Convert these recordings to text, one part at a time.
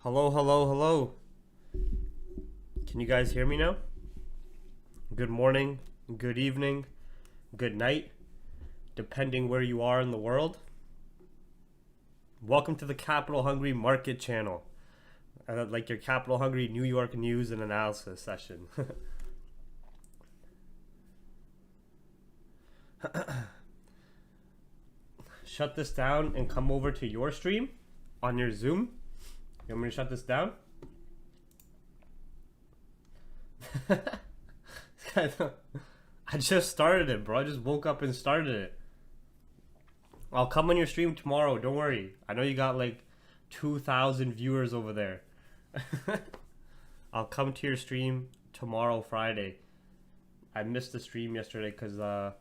Hello, hello, hello. Can you guys hear me now? Good morning, good evening, good night, depending where you are in the world. Welcome to the Capital Hungry Market Channel. Like your Capital Hungry New York news and analysis session. Shut this down and come over to your stream on your Zoom. You want me to shut this down? I just started it, bro. I just woke up and started it. I'll come on your stream tomorrow. Don't worry. I know you got like 2,000 viewers over there. I'll come to your stream tomorrow, Friday. I missed the stream yesterday because the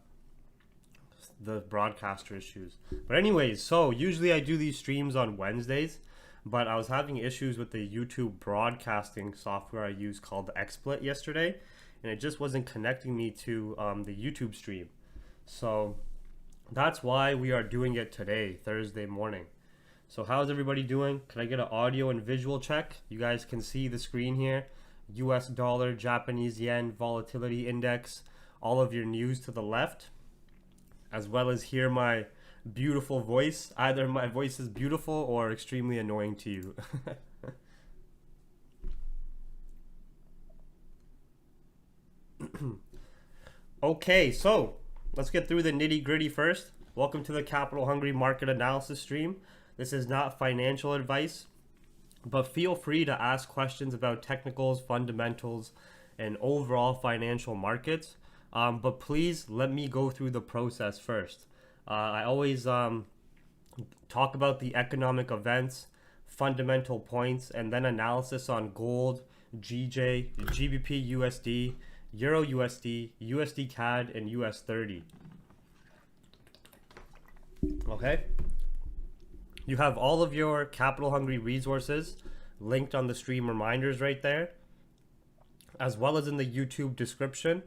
broadcaster issues. But anyways, so usually I do these streams on Wednesdays, but I was having issues with the YouTube broadcasting software I use called XSplit yesterday, and it just wasn't connecting me to the YouTube stream. So that's why we are doing it today, Thursday morning. So how's everybody doing? Can I get an audio and visual check? You guys can see the screen here. US dollar, Japanese yen, volatility index, all of your news to the left, as well as hear my beautiful voice. Either my voice is beautiful or extremely annoying to you. Okay, so let's get through the nitty gritty first. Welcome to the Capital Hungry Market Analysis stream. This is not financial advice, but feel free to ask questions about technicals, fundamentals, and overall financial markets. But please let me go through the process first. I always talk about the economic events, fundamental points, and then analysis on gold, GJ, GBP USD, Euro USD, USD CAD, and US 30. Okay? You have all of your Capital Hungry resources linked on the stream reminders right there, as well as in the YouTube description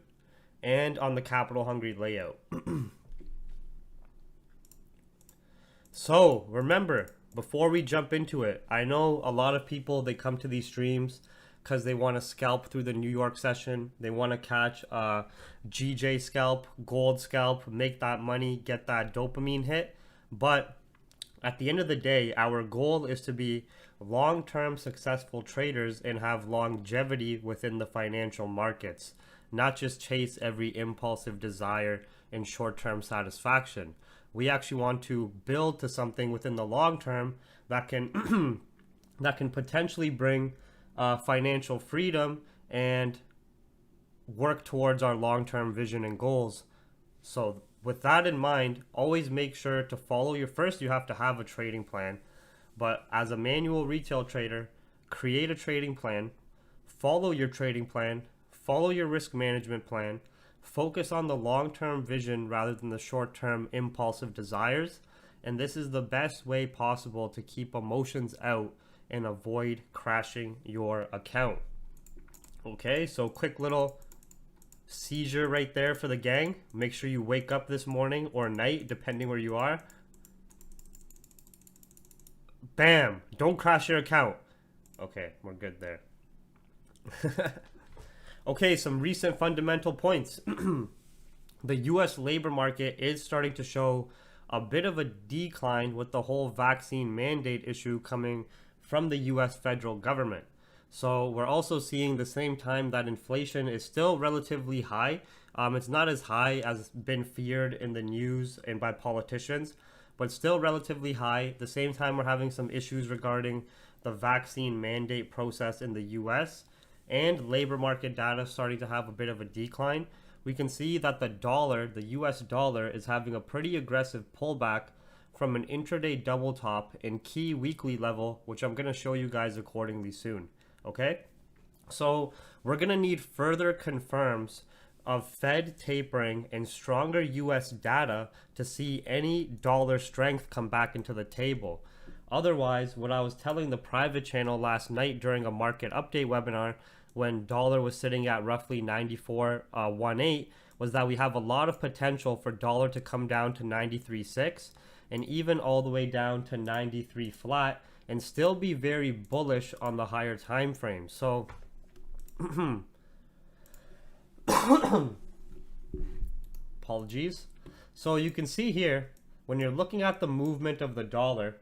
and on the Capital Hungry layout. So remember, before we jump into it, I know a lot of people, they come to these streams because they want to scalp through the New York session. They want to catch a GJ scalp, gold scalp, make that money, get that dopamine hit. But at the end of the day, our goal is to be long-term successful traders and have longevity within the financial markets, not just chase every impulsive desire and short-term satisfaction. We actually want to build to something within the long term that can that can potentially bring financial freedom and work towards our long-term vision and goals. So with that in mind, always make sure to follow your first. You have to have a trading plan, but as a manual retail trader, create a trading plan, follow your trading plan, follow your risk management plan, focus on the long-term vision rather than the short-term impulsive desires. And this is the best way possible to keep emotions out and avoid crashing your account. Okay, so quick little seizure right there for the gang. Make sure you wake up this morning or night, depending where you are. Bam! Don't crash your account. Okay, we're good there. Okay, some recent fundamental points. The US labor market is starting to show a bit of a decline with the whole vaccine mandate issue coming from the US federal government. So we're also seeing the same time that inflation is still relatively high. It's not as high as been feared in the news and by politicians, but still relatively high. At the same time, we're having some issues regarding the vaccine mandate process in the US, and labor market data starting to have a bit of a decline. We can see that the dollar, the US dollar, is having a pretty aggressive pullback from an intraday double top in key weekly level, which I'm going to show you guys accordingly soon. Okay? So we're going to need further confirms of Fed tapering and stronger US data to see any dollar strength come back into the table. Otherwise, what I was telling the private channel last night during a market update webinar when dollar was sitting at roughly 94.18 was that we have a lot of potential for dollar to come down to 93.6 and even all the way down to 93 flat and still be very bullish on the higher time frame. So apologies. So you can see here, when you're looking at the movement of the dollar,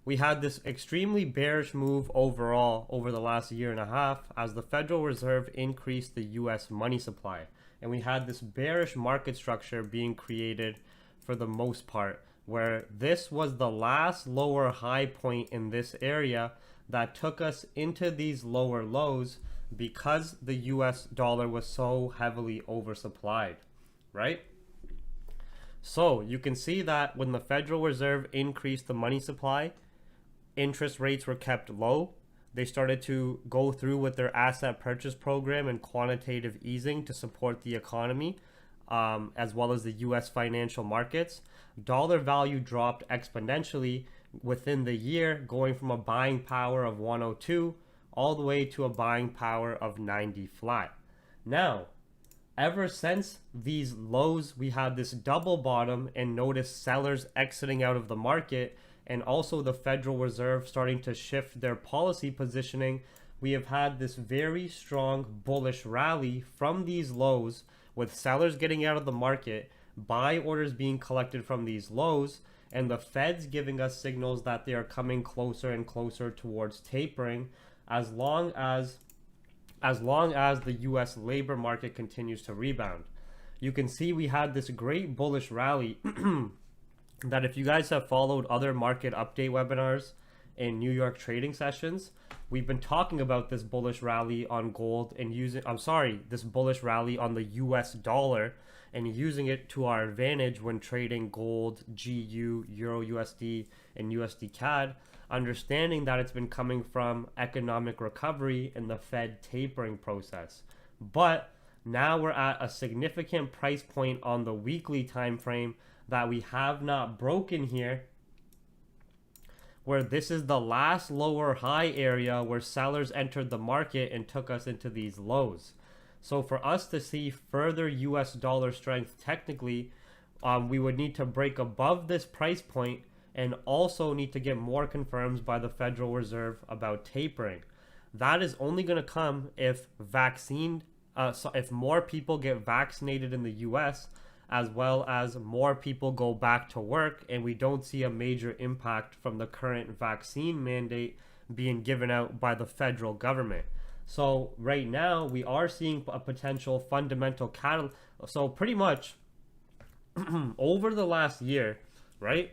we had this extremely bearish move overall over the last year and a half as the Federal Reserve increased the US money supply. And we had this bearish market structure being created for the most part, where this was the last lower high point in this area that took us into these lower lows because the US dollar was so heavily oversupplied, right? So you can see that when the Federal Reserve increased the money supply, interest rates were kept low. They started to go through with their asset purchase program and quantitative easing to support the economy, as well as the US financial markets. Dollar value dropped exponentially within the year, going from a buying power of 102 all the way to a buying power of 90 flat. Now, ever since these lows, we had this double bottom and notice sellers exiting out of the market, and also the Federal Reserve starting to shift their policy positioning. We have had this very strong bullish rally from these lows, with sellers getting out of the market, buy orders being collected from these lows, and the Fed's giving us signals that they are coming closer and closer towards tapering, as long as the US labor market continues to rebound. You can see we had this great bullish rally that if you guys have followed other market update webinars in New York trading sessions, we've been talking about this bullish rally on gold and this bullish rally on the US dollar and using it to our advantage when trading gold, GU, Euro USD, and USD CAD, understanding that it's been coming from economic recovery and the Fed tapering process. But now we're at a significant price point on the weekly time frame that we have not broken here, where this is the last lower high area where sellers entered the market and took us into these lows. So for us to see further US dollar strength technically, we would need to break above this price point and also need to get more confirms by the Federal Reserve about tapering. That is only going to come if if more people get vaccinated in the US, as well as more people go back to work and we don't see a major impact from the current vaccine mandate being given out by the federal government. So right now we are seeing a potential fundamental catalyst. So pretty much over the last year, right,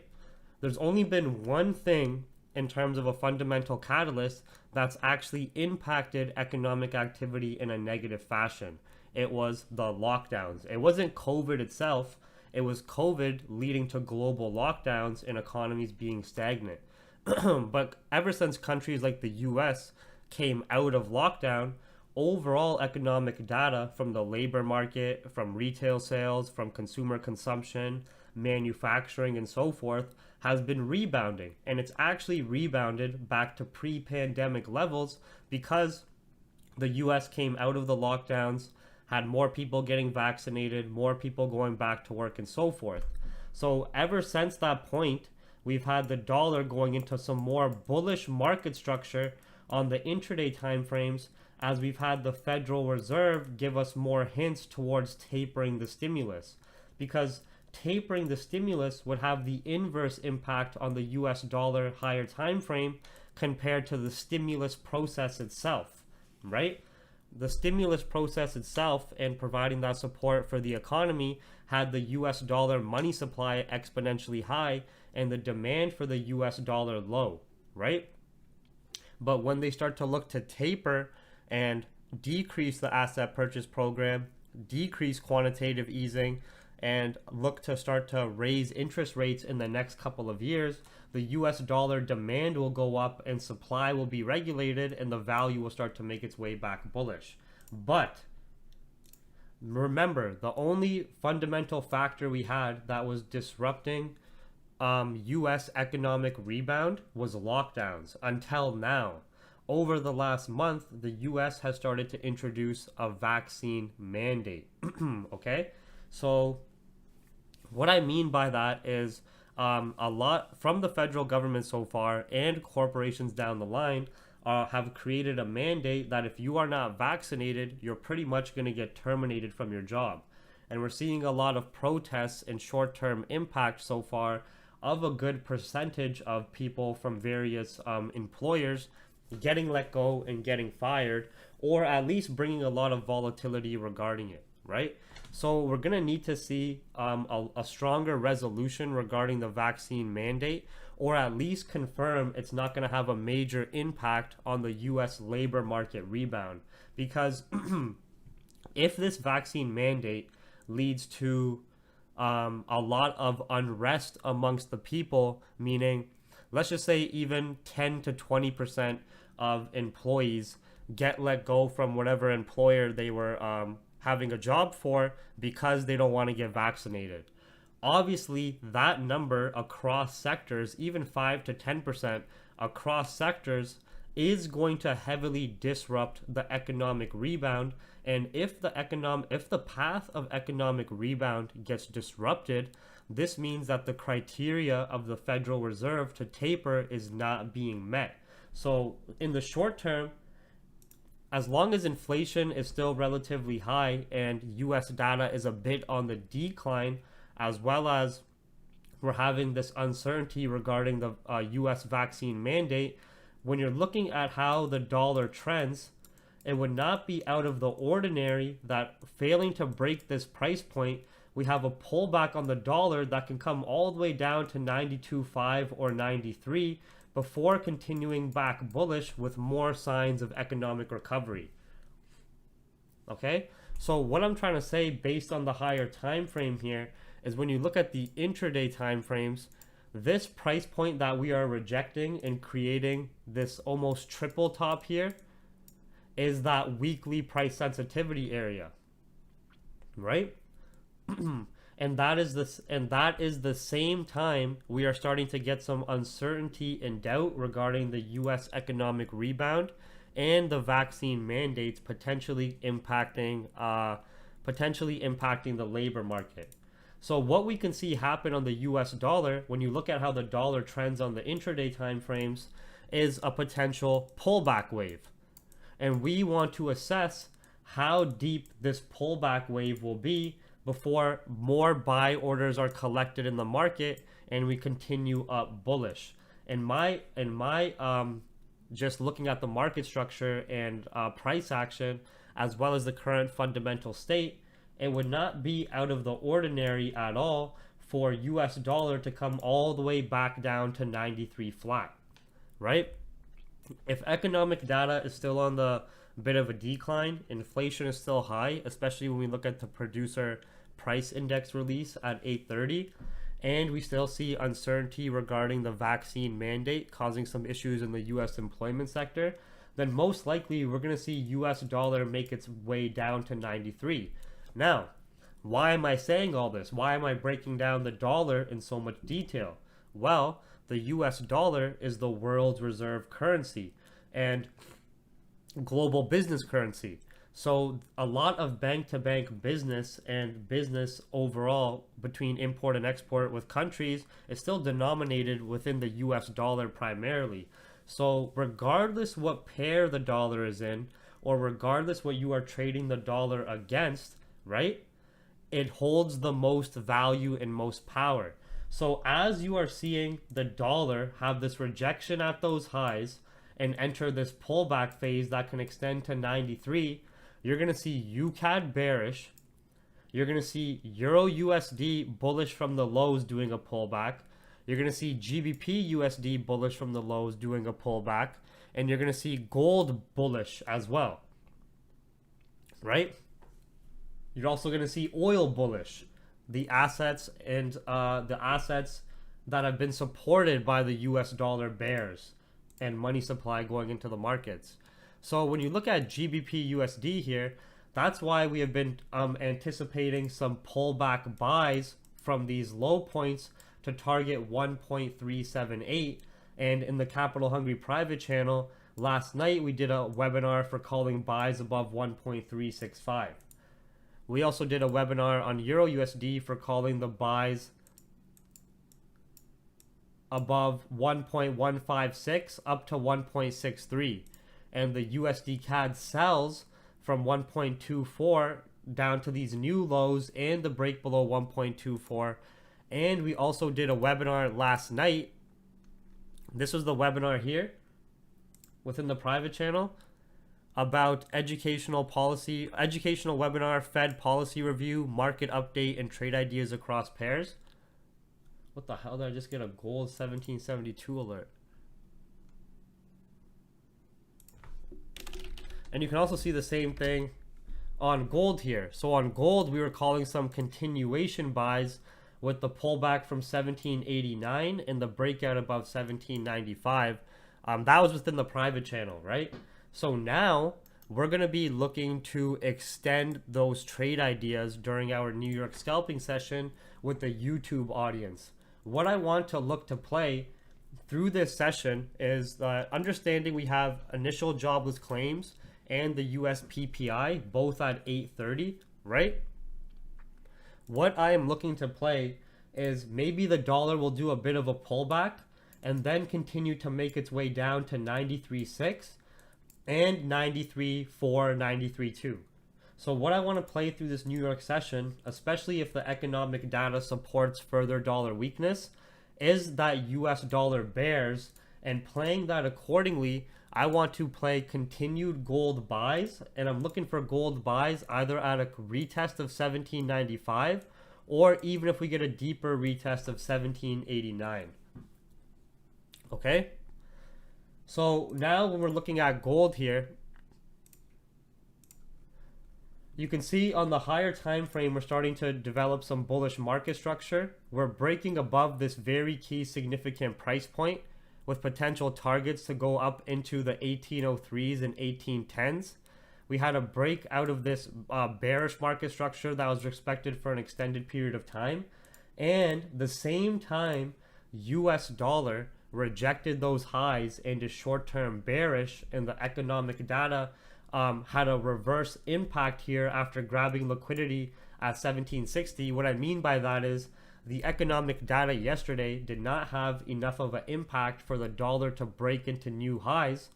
there's only been one thing in terms of a fundamental catalyst that's actually impacted economic activity in a negative fashion. It was the lockdowns. It wasn't COVID itself. It was COVID leading to global lockdowns and economies being stagnant. But ever since countries like the US came out of lockdown, overall economic data from the labor market, from retail sales, from consumer consumption, manufacturing, and so forth has been rebounding. And it's actually rebounded back to pre-pandemic levels because the US came out of the lockdowns, had more people getting vaccinated, more people going back to work, and so forth. So ever since that point, we've had the dollar going into some more bullish market structure on the intraday timeframes, as we've had the Federal Reserve give us more hints towards tapering the stimulus. Because tapering the stimulus would have the inverse impact on the US dollar higher time frame compared to the stimulus process itself, right? The stimulus process itself and providing that support for the economy had the US dollar money supply exponentially high and the demand for the US dollar low, right? But when they start to look to taper and decrease the asset purchase program, decrease quantitative easing, and look to start to raise interest rates in the next couple of years, the US dollar demand will go up and supply will be regulated and the value will start to make its way back bullish. But remember, the only fundamental factor we had that was disrupting US economic rebound was lockdowns until now. Over the last month, the US has started to introduce a vaccine mandate. Okay? So what I mean by that is a lot from the federal government so far and corporations down the line have created a mandate that if you are not vaccinated, you're pretty much going to get terminated from your job. And we're seeing a lot of protests and short-term impact so far of a good percentage of people from various employers getting let go and getting fired, or at least bringing a lot of volatility regarding it, right? So we're going to need to see a stronger resolution regarding the vaccine mandate, or at least confirm it's not going to have a major impact on the US labor market rebound. Because if this vaccine mandate leads to a lot of unrest amongst the people, meaning, let's just say even 10 to 20% of employees get let go from whatever employer they were having a job for because they don't want to get vaccinated. Obviously, that number across sectors, even 5 to 10% across sectors, is going to heavily disrupt the economic rebound. And if the path of economic rebound gets disrupted, this means that the criteria of the Federal Reserve to taper is not being met. So in the short term, as long as inflation is still relatively high and US data is a bit on the decline, as well as we're having this uncertainty regarding the US vaccine mandate, when you're looking at how the dollar trends, it would not be out of the ordinary that failing to break this price point, we have a pullback on the dollar that can come all the way down to 92.5 or 93 before continuing back bullish with more signs of economic recovery. Okay, so what I'm trying to say based on the higher time frame here is when you look at the intraday time frames, this price point that we are rejecting and creating this almost triple top here is that weekly price sensitivity area, right? And that is the same time we are starting to get some uncertainty and doubt regarding the US economic rebound and the vaccine mandates potentially impacting the labor market. So what we can see happen on the US dollar, when you look at how the dollar trends on the intraday time frames, is a potential pullback wave. And we want to assess how deep this pullback wave will be before more buy orders are collected in the market and we continue up bullish. In my just looking at the market structure and price action, as well as the current fundamental state, it would not be out of the ordinary at all for US dollar to come all the way back down to 93 flat, right? If economic data is still on the bit of a decline, inflation is still high, especially when we look at the producer price index release at 8:30, and we still see uncertainty regarding the vaccine mandate causing some issues in the US employment sector, then most likely we're going to see US dollar make its way down to 93. Now, why am I saying all this? Why am I breaking down the dollar in so much detail? Well, the US dollar is the world's reserve currency and global business currency. So a lot of bank-to-bank business and business overall between import and export with countries is still denominated within the US dollar primarily. So regardless what pair the dollar is in, or regardless what you are trading the dollar against, right, it holds the most value and most power. So as you are seeing the dollar have this rejection at those highs and enter this pullback phase that can extend to 93, you're going to see UCAD bearish. You're going to see Euro USD bullish from the lows doing a pullback. You're going to see GBP USD bullish from the lows doing a pullback. And you're going to see gold bullish as well, right? You're also going to see oil bullish. The assets and the assets that have been supported by the US dollar bears and money supply going into the markets. So when you look at GBP USD here, that's why we have been anticipating some pullback buys from these low points to target 1.378. And in the Capital Hungry private channel, last night we did a webinar for calling buys above 1.365. We also did a webinar on Euro USD for calling the buys above 1.156 up to 1.63, and the USD CAD sells from 1.24 down to these new lows and the break below 1.24. And we also did a webinar last night. This was the webinar here within the private channel about educational webinar, Fed policy review, market update, and trade ideas across pairs. What the hell, did I just get a gold 1772 alert? And you can also see the same thing on gold here. So on gold, we were calling some continuation buys with the pullback from 1789 and the breakout above 1795. That was within the private channel, right? So now we're going to be looking to extend those trade ideas during our New York scalping session with the YouTube audience. What I want to look to play through this session is understanding we have initial jobless claims and the US PPI both at 8:30, right? What I am looking to play is maybe the dollar will do a bit of a pullback and then continue to make its way down to 93.6 and 93.4, 93.2. So what I want to play through this New York session, especially if the economic data supports further dollar weakness, is that US dollar bears, and playing that accordingly, I want to play continued gold buys, and I'm looking for gold buys either at a retest of 1795 or even if we get a deeper retest of 1789. Okay? So now when we're looking at gold here, you can see on the higher time frame we're starting to develop some bullish market structure. We're breaking above this very key significant price point with potential targets to go up into the 1803s and 1810s. We had a break out of this bearish market structure that was expected for an extended period of time. And the same time, US dollar rejected those highs and is short-term bearish, and the economic data had a reverse impact here after grabbing liquidity at 1760. What I mean by that is the economic data yesterday did not have enough of an impact for the dollar to break into new highs.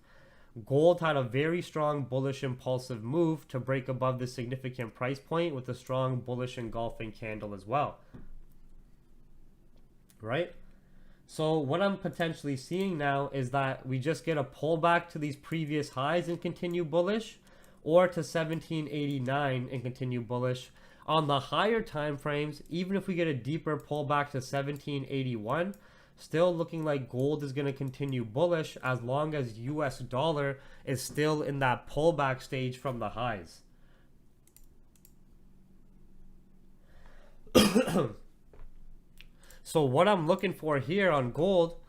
Gold had a very strong bullish impulsive move to break above this significant price point with a strong bullish engulfing candle as well. Right? So what I'm potentially seeing now is that we just get a pullback to these previous highs and continue bullish, or to 1789 and continue bullish. On the higher time frames, even if we get a deeper pullback to 1781, still looking like gold is going to continue bullish as long as US dollar is still in that pullback stage from the highs. So what I'm looking for here on gold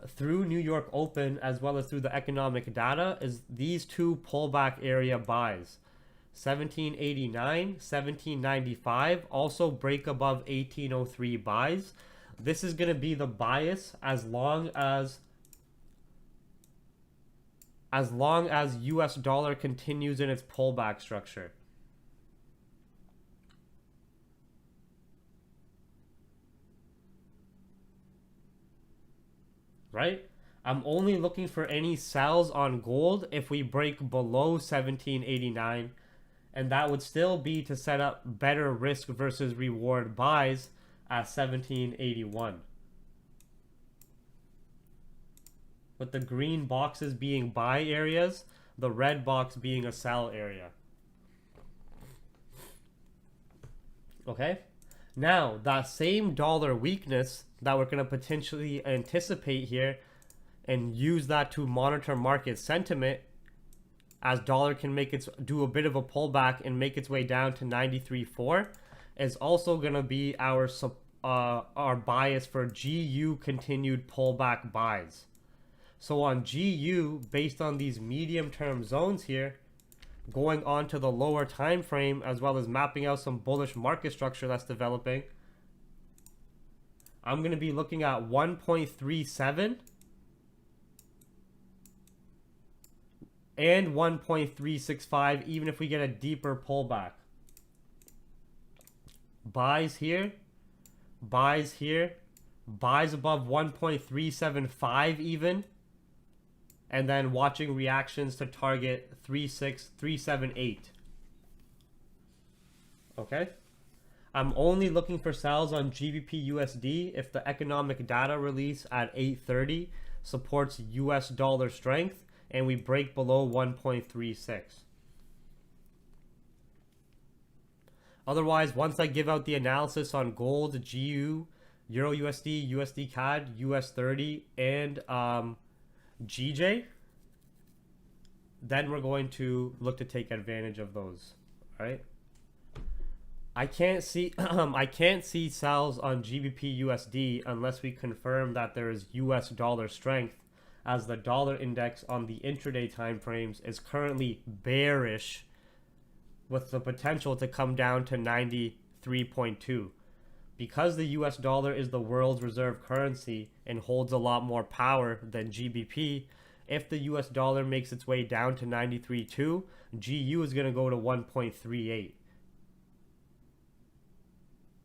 through New York Open as well as through the economic data is these two pullback area buys. 1789, 1795, also break above 1803 buys. This is going to be the bias as long as US dollar continues in its pullback structure. Right? I'm only looking for any sells on gold if we break below 1789, and that would still be to set up better risk versus reward buys at 1781. With the green boxes being buy areas, the red box being a sell area. Okay? Now, that same dollar weakness that we're going to potentially anticipate here and use that to monitor market sentiment as dollar can do a bit of a pullback and make its way down to 93.4 is also going to be our bias for GU continued pullback buys. So on GU, based on these medium-term zones here, going on to the lower time frame as well as mapping out some bullish market structure that's developing, I'm going to be looking at 1.37 and 1.365 even if we get a deeper pullback. Buys here, buys above 1.375 even, and then watching reactions to target 36378. Okay, I'm only looking for sells on GBP USD if the economic data release at 8:30 supports US dollar strength and we break below 1.36. Otherwise, once I give out the analysis on gold, GU, Euro USD, USD CAD, US 30, and GJ, then we're going to look to take advantage of those. All right. I can't see I can't see sells on GBP USD unless we confirm that there is US dollar strength, as the dollar index on the intraday time frames is currently bearish with the potential to come down to 93.2. Because the US dollar is the world's reserve currency and holds a lot more power than GBP, if the US dollar makes its way down to 93.2, GU is going to go to 1.38.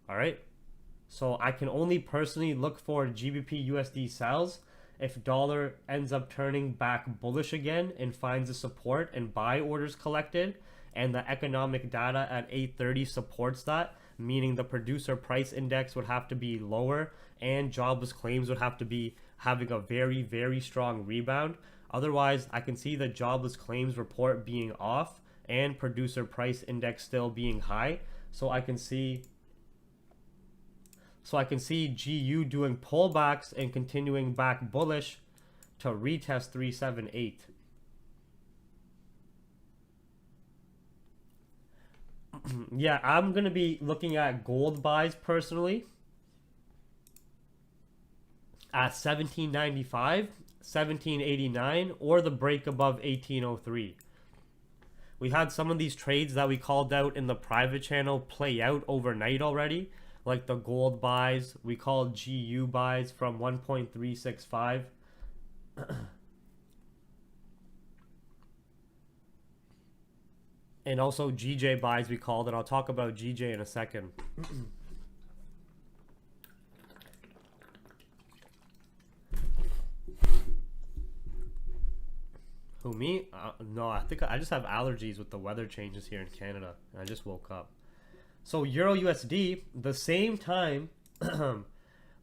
All right. So I can only personally look for GBP USD sells if dollar ends up turning back bullish again and finds a support and buy orders collected, and the economic data at 8:30 supports that, meaning the producer price index would have to be lower and jobless claims would have to be having a very, very strong rebound. Otherwise, I can see the jobless claims report being off and producer price index still being high. So I can see GU doing pullbacks and continuing back bullish to retest 378. Yeah, I'm going to be looking at gold buys personally at 1795, 1789, or the break above 1803. We had some of these trades that we called out in the private channel play out overnight already, like the gold buys. We called GU buys from 1.365. And also GJ buys we called, and I'll talk about GJ in a second. Who, me? No, I think I just have allergies with the weather changes here in Canada. I just woke up. So Euro USD, the same time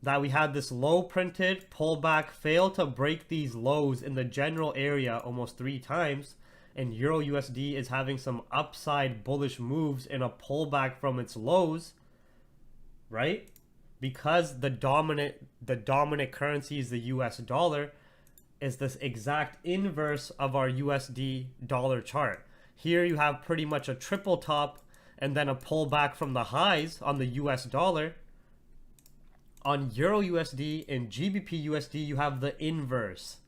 that we had this low printed pullback, fail to break these lows in the general area almost 3 times, and Euro USD is having some upside bullish moves in a pullback from its lows, right? Because the dominant currency is the US dollar, is this exact inverse of our USD dollar chart. Here you have pretty much a triple top and then a pullback from the highs on the US dollar. On Euro USD and GBP USD, you have the inverse.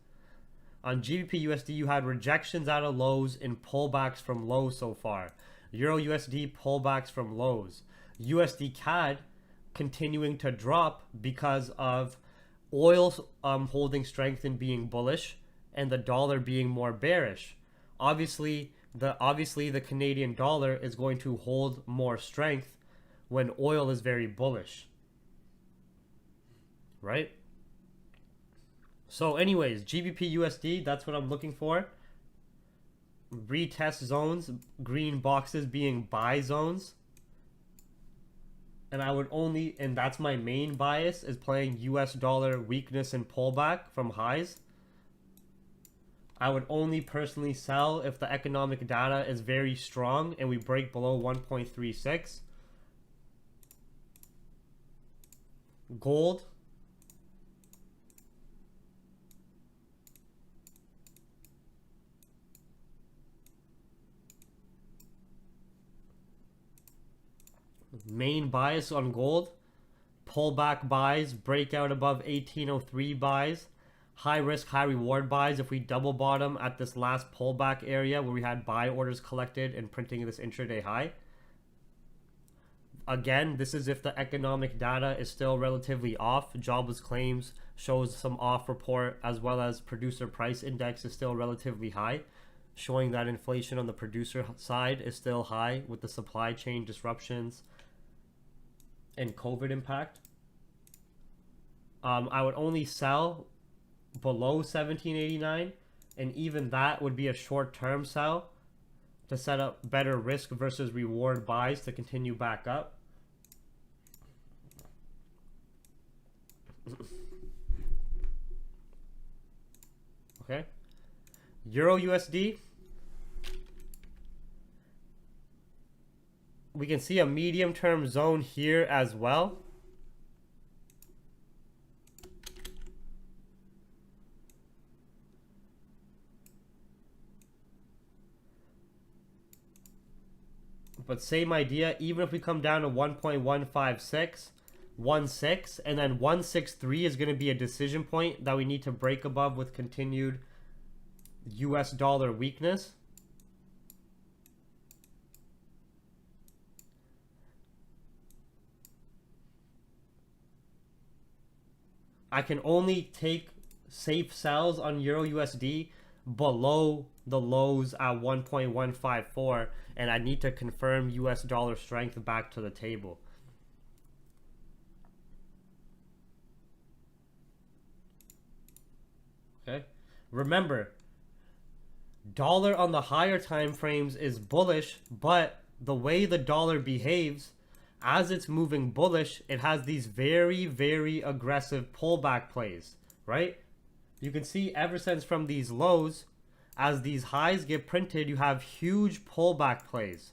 On GBP USD, you had rejections out of lows and pullbacks from lows so far. Euro USD pullbacks from lows. USD CAD continuing to drop because of oil holding strength and being bullish, and the dollar being more bearish. Obviously the Canadian dollar is going to hold more strength when oil is very bullish, right? So anyways, GBP USD, that's what I'm looking for. Retest zones, green boxes being buy zones. And that's my main bias, is playing US dollar weakness and pullback from highs. I would only personally sell if the economic data is very strong and we break below 1.36. Gold. Main bias on gold. Pullback buys, breakout above 1803 buys. High risk, high reward buys if we double bottom at this last pullback area where we had buy orders collected and printing this intraday high. Again, this is if the economic data is still relatively off. Jobless claims shows some off report, as well as producer price index is still relatively high, showing that inflation on the producer side is still high with the supply chain disruptions and COVID impact. I would only sell below 1789, and even that would be a short-term sell to set up better risk versus reward buys to continue back up. Okay. Euro USD. We can see a medium-term zone here as well. But same idea, even if we come down to 1.156, 1.6, and then 1.63 is going to be a decision point that we need to break above with continued US dollar weakness. I can only take safe sells on Euro USD below the lows at 1.154, and I need to confirm US dollar strength back to the table. Okay, remember, dollar on the higher time frames is bullish, but the way the dollar behaves as it's moving bullish, it has these very, very aggressive pullback plays, right? You can see ever since from these lows, as these highs get printed, you have huge pullback plays.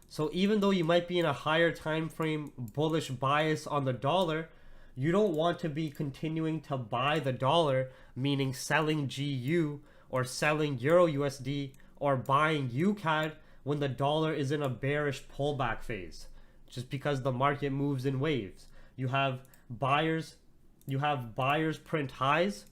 So even though you might be in a higher time frame bullish bias on the dollar, you don't want to be continuing to buy the dollar, meaning selling GU or selling Euro USD or buying UCAD when the dollar is in a bearish pullback phase, just because the market moves in waves. You have buyers print highs,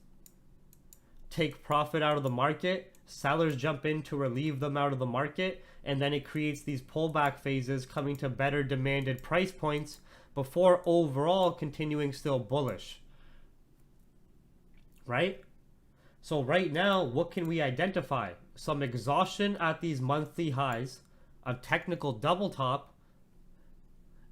take profit out of the market, sellers jump in to relieve them out of the market, and then it creates these pullback phases coming to better demanded price points before overall continuing still bullish, right? So right now, what can we identify? Some exhaustion at these monthly highs, a technical double top,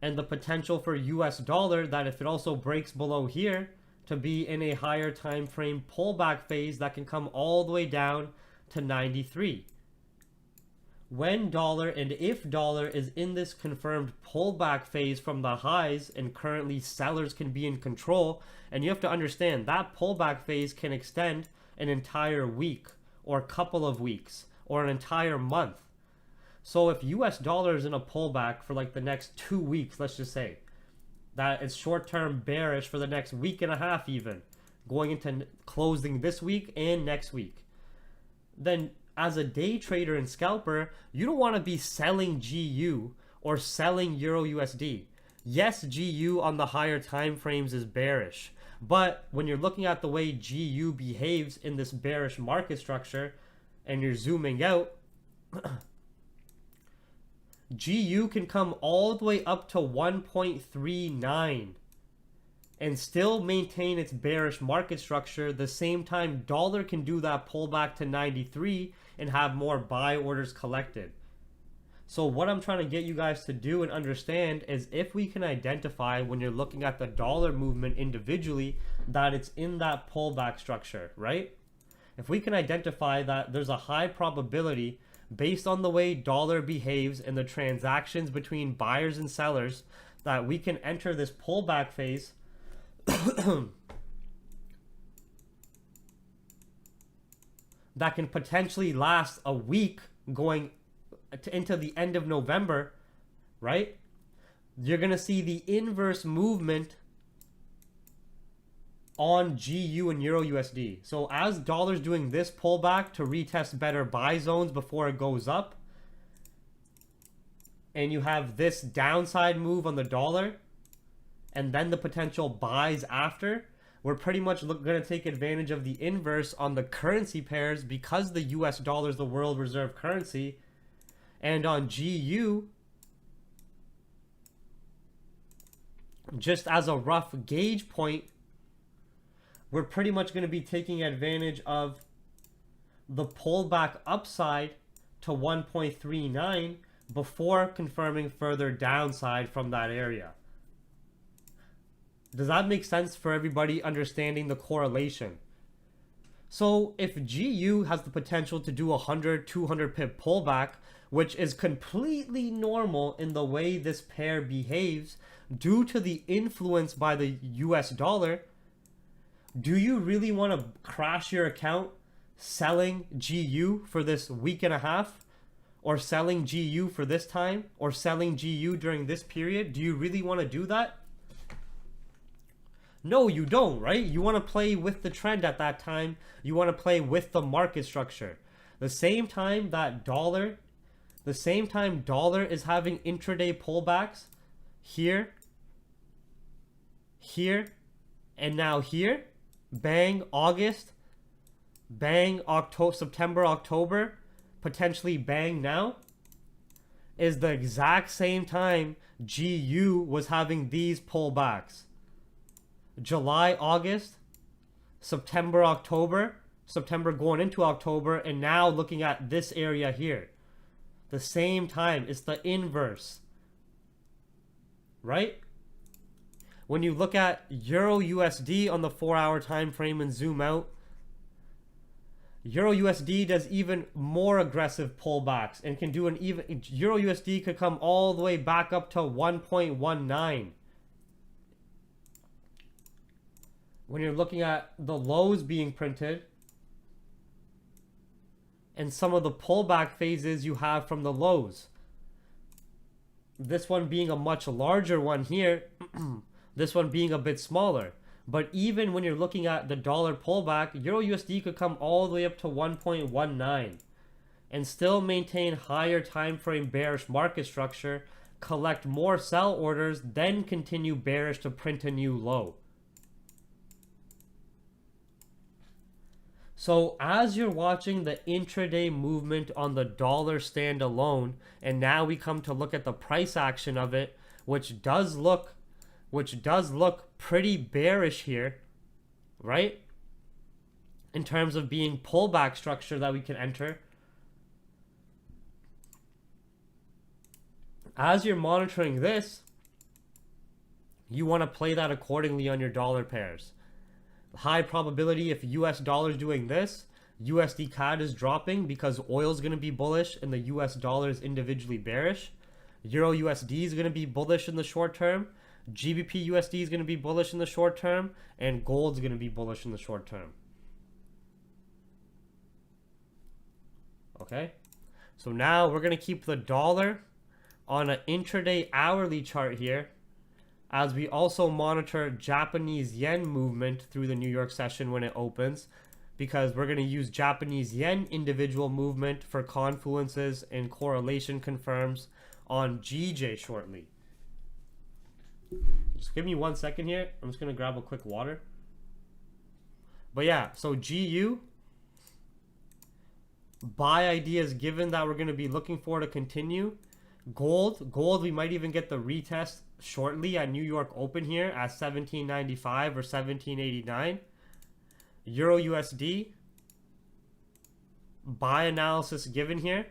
and the potential for US dollar that if it also breaks below here to be in a higher time frame pullback phase that can come all the way down to 93. When dollar and if dollar is in this confirmed pullback phase from the highs and currently sellers can be in control, and you have to understand that pullback phase can extend an entire week or a couple of weeks or an entire month. So if US dollar is in a pullback for like the next 2 weeks, let's just say that it's short-term bearish for the next week and a half, even going into closing this week and next week, then as a day trader and scalper, you don't want to be selling GU or selling Euro USD. Yes, GU on the higher time frames is bearish, but when you're looking at the way GU behaves in this bearish market structure and you're zooming out, GU can come all the way up to 1.39 and still maintain its bearish market structure. The same time, dollar can do that pullback to 93 and have more buy orders collected. So what I'm trying to get you guys to do and understand is if we can identify when you're looking at the dollar movement individually that it's in that pullback structure, right? If we can identify that there's a high probability based on the way dollar behaves and the transactions between buyers and sellers that we can enter this pullback phase that can potentially last a week going into the end of November, right? You're going to see the inverse movement on GU and Euro USD. So as dollar's doing this pullback to retest better buy zones before it goes up, and you have this downside move on the dollar, and then the potential buys after, we're pretty much going to take advantage of the inverse on the currency pairs because the US dollar is the world reserve currency. And on GU, just as a rough gauge point, we're pretty much going to be taking advantage of the pullback upside to 1.39 before confirming further downside from that area. Does that make sense for everybody understanding the correlation? So if GU has the potential to do 100, 200 pip pullback, which is completely normal in the way this pair behaves due to the influence by the US dollar, do you really want to crash your account selling GU for this week and a half, or selling GU for this time, or selling GU during this period? Do you really want to do that? No, you don't, right? You want to play with the trend at that time. You want to play with the market structure. The same time dollar is having intraday pullbacks here, here, and now here, bang, August, bang, October, September, October, potentially bang now, is the exact same time GU was having these pullbacks. July, August, September, October, September going into October, and now looking at this area here. The same time, it's the inverse, right? When you look at Euro USD on the 4-hour time frame and zoom out, Euro USD does even more aggressive pullbacks and can do an even, Euro USD could come all the way back up to 1.19. When you're looking at the lows being printed and some of the pullback phases you have from the lows. This one being a much larger one here, this one being a bit smaller. But even when you're looking at the dollar pullback, Euro USD could come all the way up to 1.19 and still maintain higher time frame bearish market structure, collect more sell orders, then continue bearish to print a new low. So as you're watching the intraday movement on the dollar standalone, and now we come to look at the price action of it, which does look pretty bearish here, right? In terms of being pullback structure that we can enter. As you're monitoring this, you want to play that accordingly on your dollar pairs. High probability if US dollar is doing this, USD CAD is dropping because oil is going to be bullish and the US dollar is individually bearish. Euro USD is going to be bullish in the short term. GBP USD is going to be bullish in the short term, and gold is going to be bullish in the short term. Okay, so now we're going to keep the dollar on an intraday hourly chart here, as we also monitor Japanese yen movement through the New York session when it opens, because we're going to use Japanese yen individual movement for confluences and correlation confirms on GJ shortly. Just give me 1 second here. I'm just going to grab a quick water. But yeah, so GU, buy ideas given that we're going to be looking for to continue. Gold, we might even get the retest shortly at New York Open here at 1795 or 1789. Euro USD, buy analysis given here.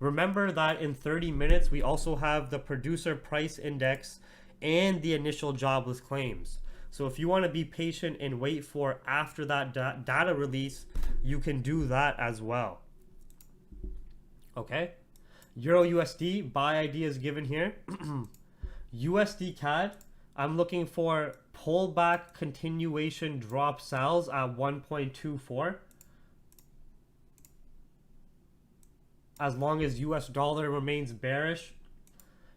Remember that in 30 minutes we also have the producer price index and the initial jobless claims. So if you want to be patient and wait for after that data release, you can do that as well. Okay, Euro USD, buy ideas given here. USD CAD, I'm looking for pullback continuation drop sells at 1.24. As long as US dollar remains bearish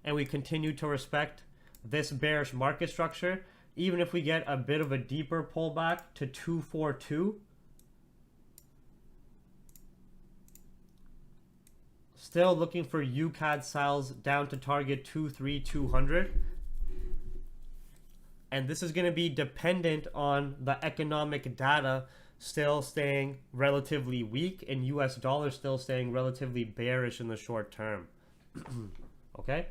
and we continue to respect this bearish market structure, even if we get a bit of a deeper pullback to 242, still looking for UCAD sells down to target 23200. And this is going to be dependent on the economic data still staying relatively weak and US dollar still staying relatively bearish in the short term. Okay?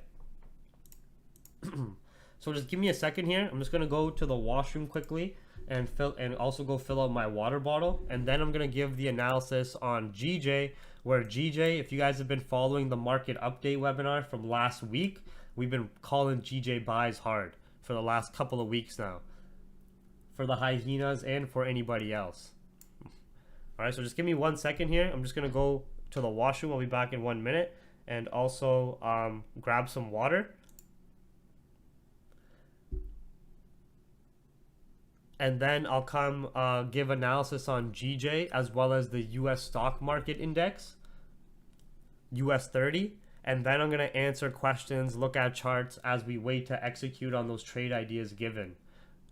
So just give me a second here. I'm just going to go to the washroom quickly and also go fill out my water bottle, and then I'm gonna give the analysis on GJ, where GJ, if you guys have been following the market update webinar from last week, we've been calling GJ buys hard for the last couple of weeks now, for the hyenas and for anybody else. All right, so just give me 1 second here. I'm just gonna go to the washroom. I'll be back in 1 minute, and also grab some water. And then I'll come give analysis on GJ as well as the US stock market index, US 30. And then I'm going to answer questions, look at charts as we wait to execute on those trade ideas given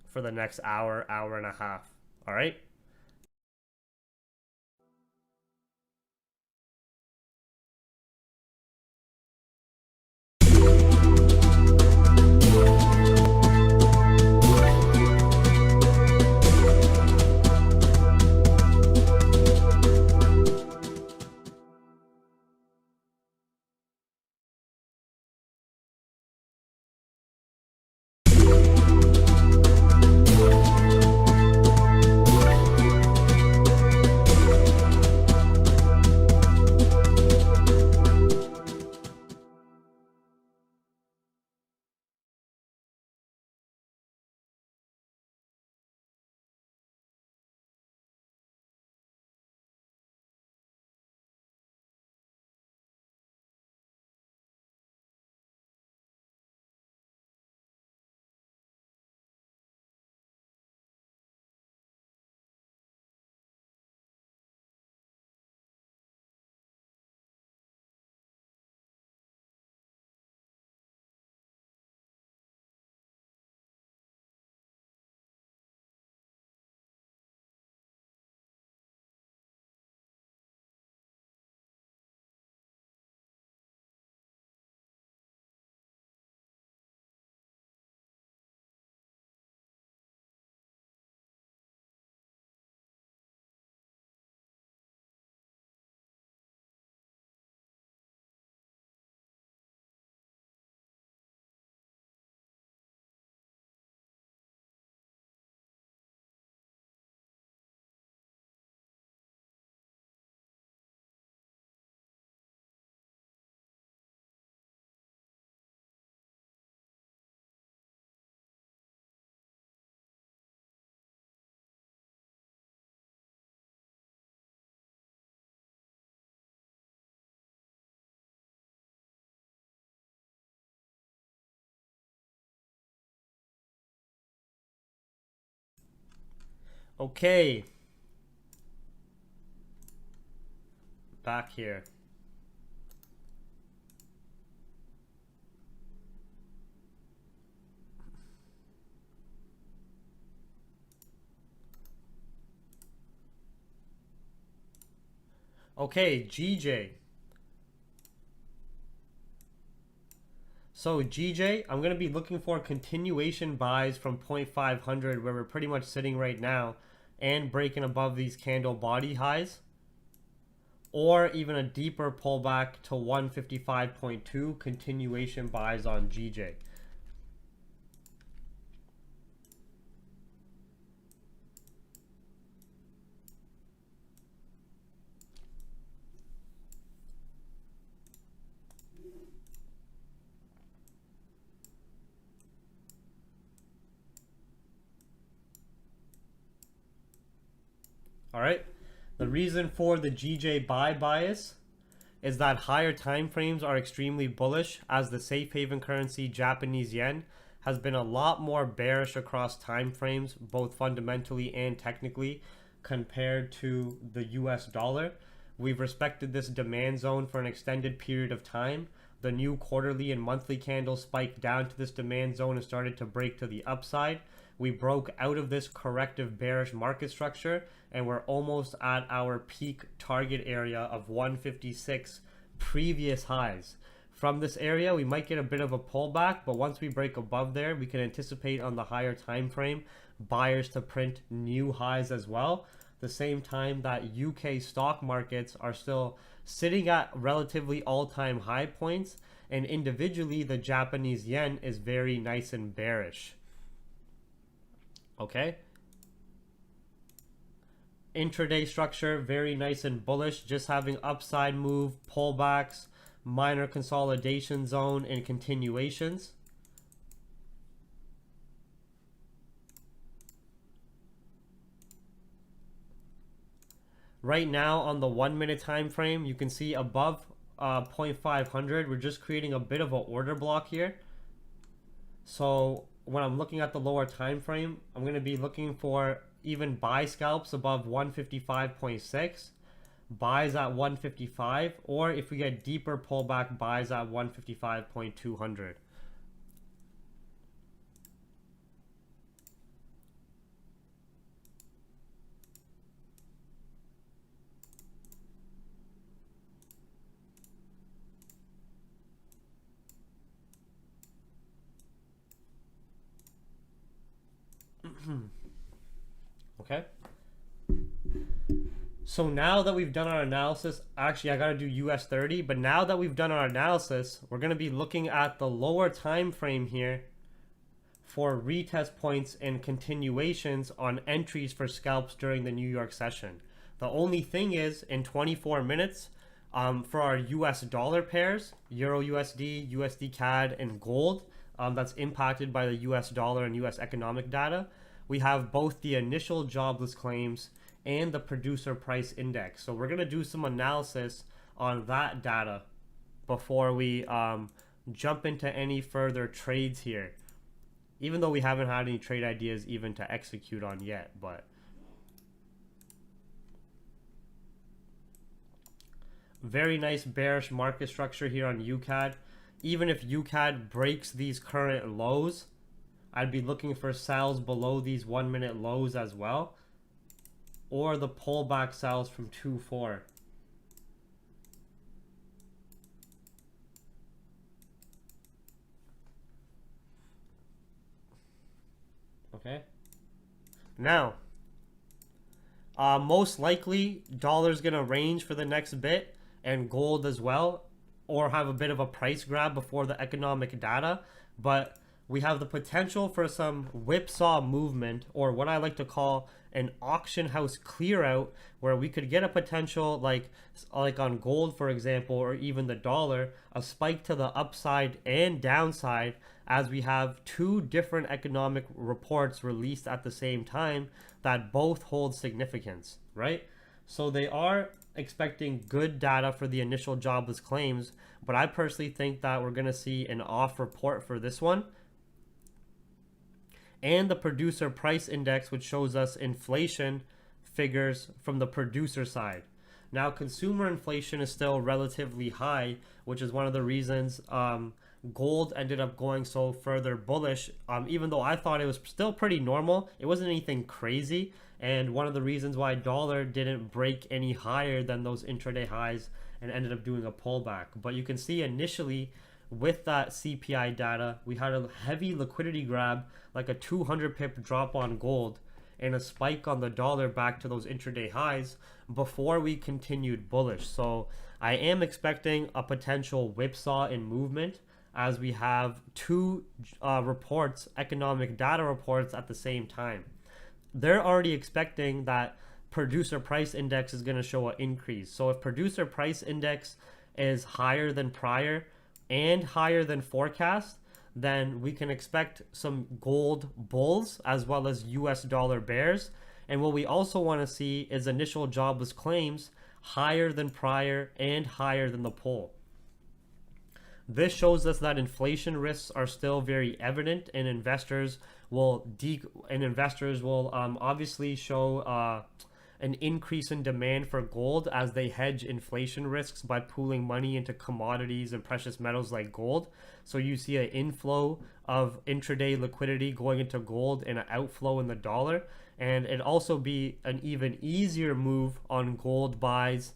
for the next hour, hour and a half. All right. Okay. Back here. Okay, GJ. So GJ, I'm going to be looking for continuation buys from 0.500 where we're pretty much sitting right now and breaking above these candle body highs, or even a deeper pullback to 155.2, continuation buys on GJ. All right. The reason for the GJ buy bias is that higher time frames are extremely bullish, as the safe haven currency Japanese yen has been a lot more bearish across time frames, both fundamentally and technically, compared to the US dollar. We've respected this demand zone for an extended period of time. The new quarterly and monthly candles spiked down to this demand zone and started to break to the upside. We broke out of this corrective bearish market structure, and we're almost at our peak target area of 156 previous highs. From this area, we might get a bit of a pullback, but once we break above there, we can anticipate on the higher time frame buyers to print new highs as well. The same time that UK stock markets are still sitting at relatively all-time high points, and individually the Japanese yen is very nice and bearish. Okay, Intraday structure, very nice and bullish, just having upside move, pullbacks, minor consolidation zone, and continuations. Right now on the 1 minute time frame, you can see above 0.500, we're just creating a bit of an order block here. So when I'm looking at the lower time frame, I'm going to be looking for even buy scalps above 155.6, buys at 155, or if we get deeper pullback, buys at 155.200. Okay. So now that we've done our analysis, actually I got to do US 30, but now that we've done our analysis, we're going to be looking at the lower time frame here for retest points and continuations on entries for scalps during the New York session. The only thing is, in 24 minutes, for our US dollar pairs, Euro USD, USD CAD, and gold, that's impacted by the US dollar and US economic data, we have both the initial jobless claims and the producer price index. So we're going to do some analysis on that data before we jump into any further trades here, even though we haven't had any trade ideas even to execute on yet. But very nice bearish market structure here on UCAD. Even if UCAD breaks these current lows, I'd be looking for sells below these 1 minute lows as well, or the pullback sells from 2-4. Okay. Now, most likely dollar's gonna range for the next bit, and gold as well, or have a bit of a price grab before the economic data, but we have the potential for some whipsaw movement, or what I like to call an auction house clear out, where we could get a potential like on gold, for example, or even the dollar, a spike to the upside and downside, as we have two different economic reports released at the same time that both hold significance, right? So they are expecting good data for the initial jobless claims, but I personally think that we're going to see an off report for this one. And the producer price index, which shows us inflation figures from the producer side. Now, consumer inflation is still relatively high, which is one of the reasons gold ended up going so further bullish, even though I thought it was still pretty normal. It wasn't anything crazy, and one of the reasons why dollar didn't break any higher than those intraday highs and ended up doing a pullback. But you can see initially with that CPI data, we had a heavy liquidity grab, like a 200 pip drop on gold and a spike on the dollar back to those intraday highs before we continued bullish. So I am expecting a potential whipsaw in movement as we have two reports, economic data reports at the same time. They're already expecting that producer price index is going to show an increase. So if producer price index is higher than prior and higher than forecast, then we can expect some gold bulls as well as US dollar bears. And what we also want to see is initial jobless claims higher than prior and higher than the poll. This shows us that inflation risks are still very evident, and investors will obviously show an increase in demand for gold as they hedge inflation risks by pooling money into commodities and precious metals like gold. So you see an inflow of intraday liquidity going into gold and an outflow in the dollar. And it'd also be an even easier move on gold buys,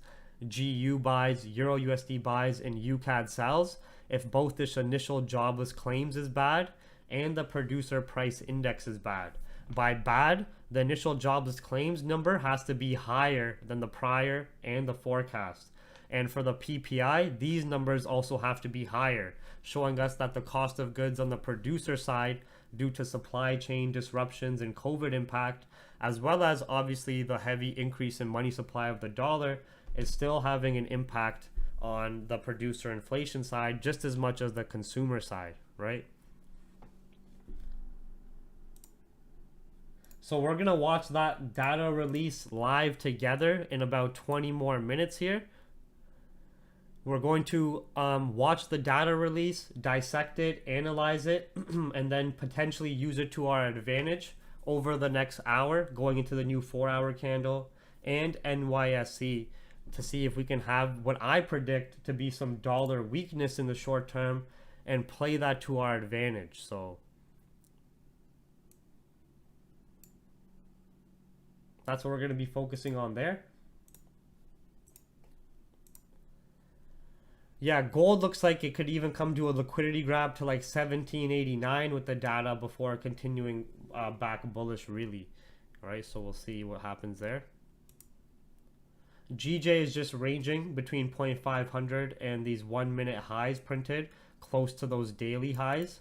GU buys, Euro USD buys, and UCAD sells if both this initial jobless claims is bad and the producer price index is bad. By bad, the initial jobless claims number has to be higher than the prior and the forecast. And for the PPI, these numbers also have to be higher, showing us that the cost of goods on the producer side, due to supply chain disruptions and COVID impact, as well as obviously the heavy increase in money supply of the dollar is still having an impact on the producer inflation side just as much as the consumer side, right? So we're gonna watch that data release live together in about 20 more minutes here. We're going to watch the data release, dissect it, analyze it, and then potentially use it to our advantage over the next hour, going into the new 4-hour candle and NYSE to see if we can have what I predict to be some dollar weakness in the short term and play that to our advantage. So that's what we're going to be focusing on there. Yeah, gold looks like it could even come to a liquidity grab to like 1789 with the data before continuing back bullish really. All right, so we'll see what happens there. GJ is just ranging between 0.500 and these 1 minute highs printed close to those daily highs.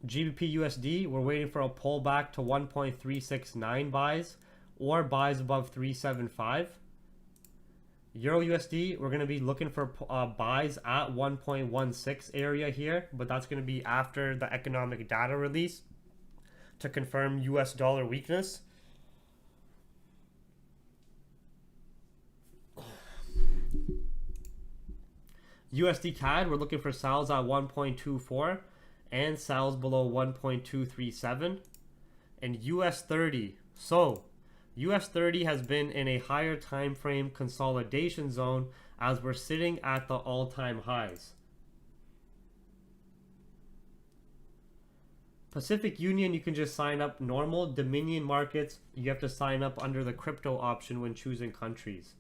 GBP USD, we're waiting for a pullback to 1.369 buys or buys above 375. Euro USD, we're going to be looking for buys at 1.16 area here, but that's going to be after the economic data release to confirm US dollar weakness. USD CAD, we're looking for sells at 1.24 and sells below 1.237. And US 30, so US 30 has been in a higher time frame consolidation zone as we're sitting at the all-time highs. Pacific Union, you can just sign up normal. Dominion markets, you have to sign up under the crypto option when choosing countries.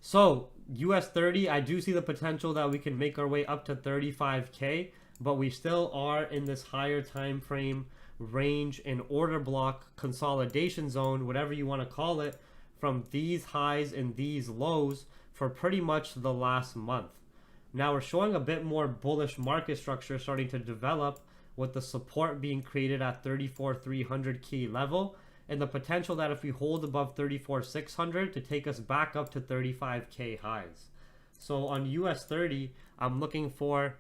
So US 30, I do see the potential that we can make our way up to 35K, but we still are in this higher time frame range and order block consolidation zone, whatever you want to call it, from these highs and these lows for pretty much the last month. Now we're showing a bit more bullish market structure starting to develop with the support being created at 34,300 key level and the potential that if we hold above 34,600 to take us back up to 35K highs. So on US 30, I'm looking for,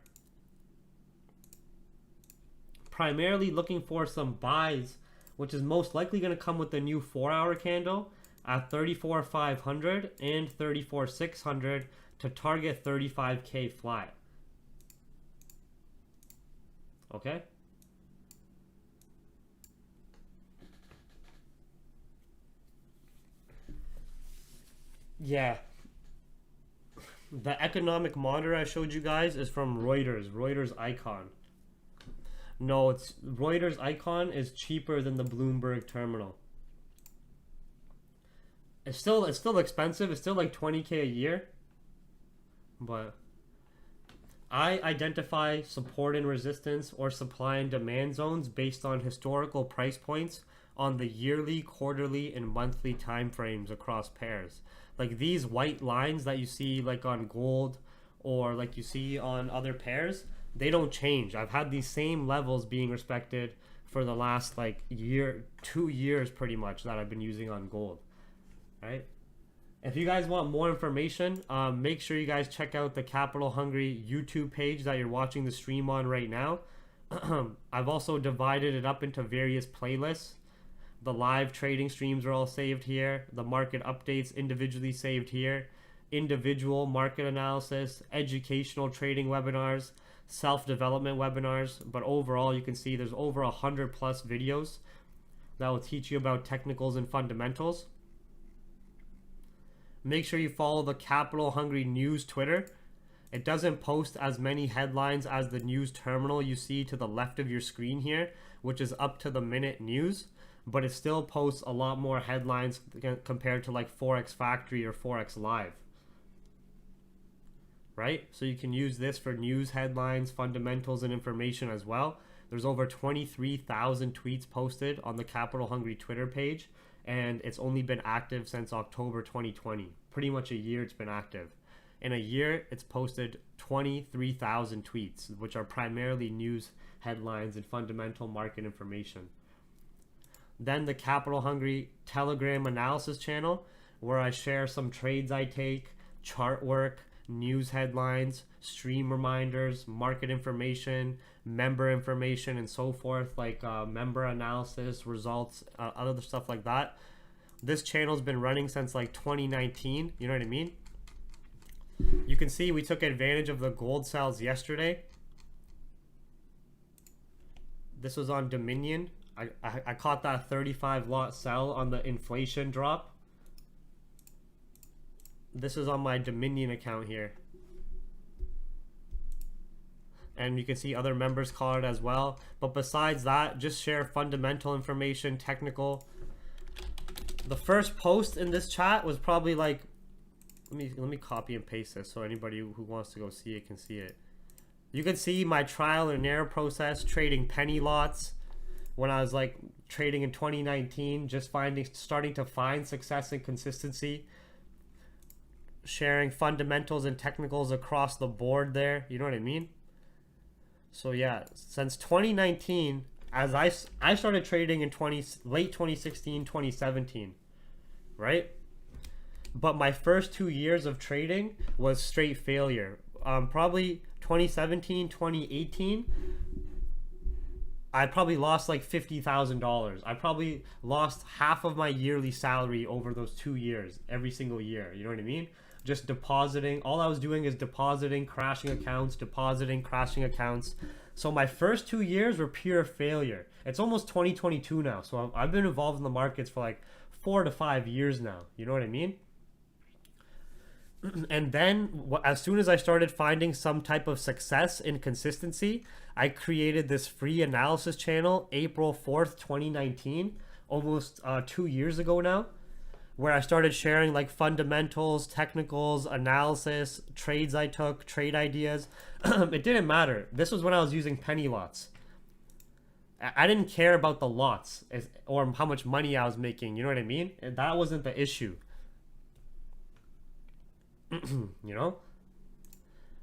primarily looking for some buys, which is most likely going to come with the new 4-hour candle at 34,500 and 34,600 to target 35K flat. Okay. Yeah. The economic monitor I showed you guys is from Reuters Icon. No, it's Reuters Icon is cheaper than the Bloomberg terminal. It's still expensive. It's still like 20K a year. But I identify support and resistance or supply and demand zones based on historical price points on the yearly, quarterly, and monthly time frames across pairs. Like these white lines that you see like on gold or like you see on other pairs, they don't change. I've had these same levels being respected for the last like year, 2 years pretty much that I've been using on gold, right? If you guys want more information, make sure you guys check out the Capital Hungry YouTube page that you're watching the stream on right now. I've also divided it up into various playlists. The live trading streams are all saved here. The market updates individually saved here. Individual market analysis, educational trading webinars, self-development webinars. But overall, you can see there's over 100 plus videos that will teach you about technicals and fundamentals. Make sure you follow the Capital Hungry News Twitter. It doesn't post as many headlines as the news terminal you see to the left of your screen here, which is up to the minute news, but it still posts a lot more headlines compared to like Forex Factory or Forex Live. Right? So you can use this for news headlines, fundamentals, and information as well. There's over 23,000 tweets posted on the Capital Hungry Twitter page, and it's only been active since October 2020. Pretty much a year it's been active. In a year, it's posted 23,000 tweets, which are primarily news headlines and fundamental market information. Then the Capital Hungry Telegram analysis channel, where I share some trades I take, chart work, news headlines, stream reminders, market information, member information, and so forth, like member analysis, results, other stuff like that. This channel's been running since like 2019, you know what I mean? You can see we took advantage of the gold sells yesterday. This was on Dominion. I caught that 35 lot sell on the inflation drop. This is on my Dominion account here. And you can see other members call it as well. But besides that, just share fundamental information, technical. The first post in this chat was probably like, let me copy and paste this so anybody who wants to go see it can see it. You can see my trial and error process, trading penny lots when I was like trading in 2019, just starting to find success and consistency, sharing fundamentals and technicals across the board there, you know what I mean? So yeah, since 2019, as I started trading in late 2016, 2017, right? But my first 2 years of trading was straight failure. Probably 2017, 2018, I probably lost like $50,000. I probably lost half of my yearly salary over those 2 years, every single year. You know what I mean? Just depositing. All I was doing is depositing, crashing accounts, depositing, crashing accounts. So my first 2 years were pure failure. It's almost 2022 now. So I've been involved in the markets for like 4 to 5 years now. You know what I mean? And then as soon as I started finding some type of success and consistency, I created this free analysis channel April 4th, 2019, almost 2 years ago now, where I started sharing like fundamentals, technicals, analysis, trades I took, trade ideas. It didn't matter. This was when I was using penny lots. I didn't care about the lots or how much money I was making. You know what I mean? And that wasn't the issue. You know,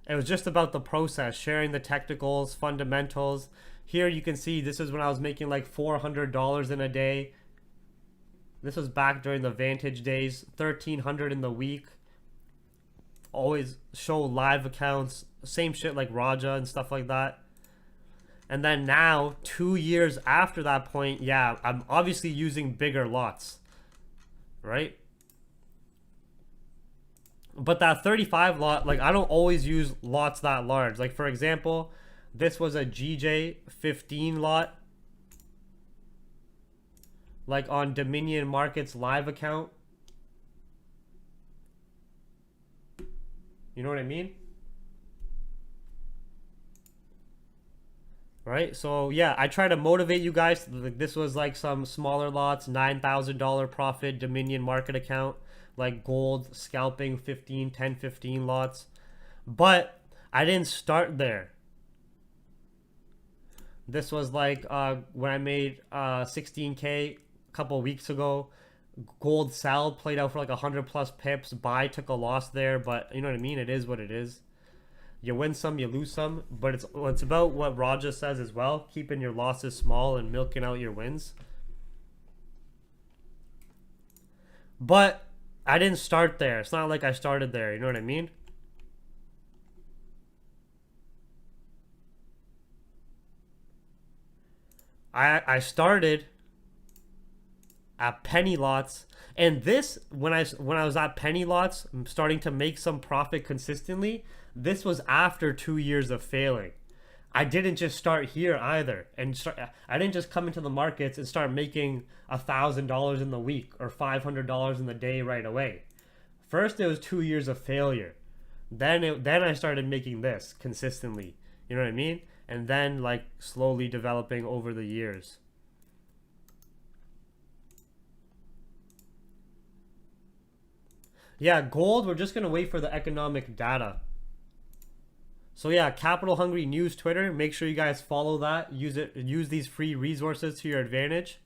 it was just about the process, sharing the technicals, fundamentals. Here you can see this is when I was making like $400 in a day. This was back during the Vantage days, 1,300 in the week. Always show live accounts, same shit like Raja and stuff like that. And then now 2 years after that point, yeah, I'm obviously using bigger lots, right? But that 35 lot, like I don't always use lots that large. Like for example, this was a GJ15 lot, like on Dominion Markets live account. You know what I mean? Right? So yeah, I try to motivate you guys. This was like some smaller lots, $9,000 profit Dominion market account, like gold scalping 10 15 lots. But I didn't start there. This was like when I made 16K a couple weeks ago. Gold sell played out for like 100 plus pips. Buy took a loss there, but you know what I mean? It is what it is. You win some, you lose some, but it's about what Raja says as well, keeping your losses small and milking out your wins. But I didn't start there. It's not like I started there, you know what I mean? I started at penny lots, and this when I was at penny lots, starting to make some profit consistently. This was after 2 years of failing. I didn't just start here either, and I didn't just come into the markets and start making $1,000 in the week or $500 in the day right away. First, it was 2 years of failure. Then I started making this consistently. You know what I mean? And then like slowly developing over the years. Yeah, gold, we're just going to wait for the economic data. So yeah, Capital Hungry News Twitter. Make sure you guys follow that. Use these free resources to your advantage.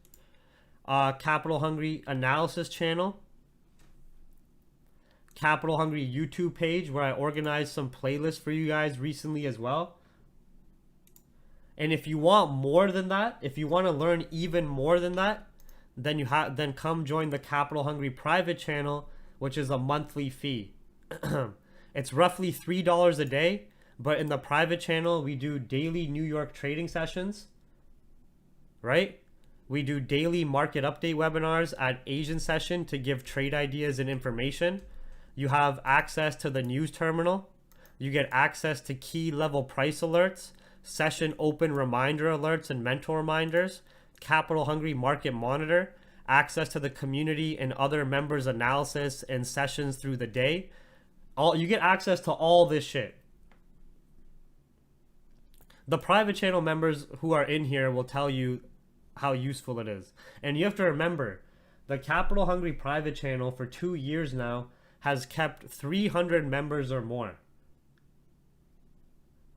Capital Hungry Analysis channel. Capital Hungry YouTube page where I organized some playlists for you guys recently as well. And if you want more than that, if you want to learn even more than that, then come join the Capital Hungry private channel, which is a monthly fee. It's roughly $3 a day, but in the private channel we do daily New York trading sessions, right? We do daily market update webinars at Asian session to give trade ideas and information. You have access to the news terminal. You get access to key level price alerts, session open reminder alerts and mentor reminders, Capital Hungry Market Monitor, access to the community and other members' analysis and sessions through the day. You get access to all this shit. The private channel members who are in here will tell you how useful it is. And you have to remember, the Capital Hungry private channel for 2 years now has kept 300 members or more.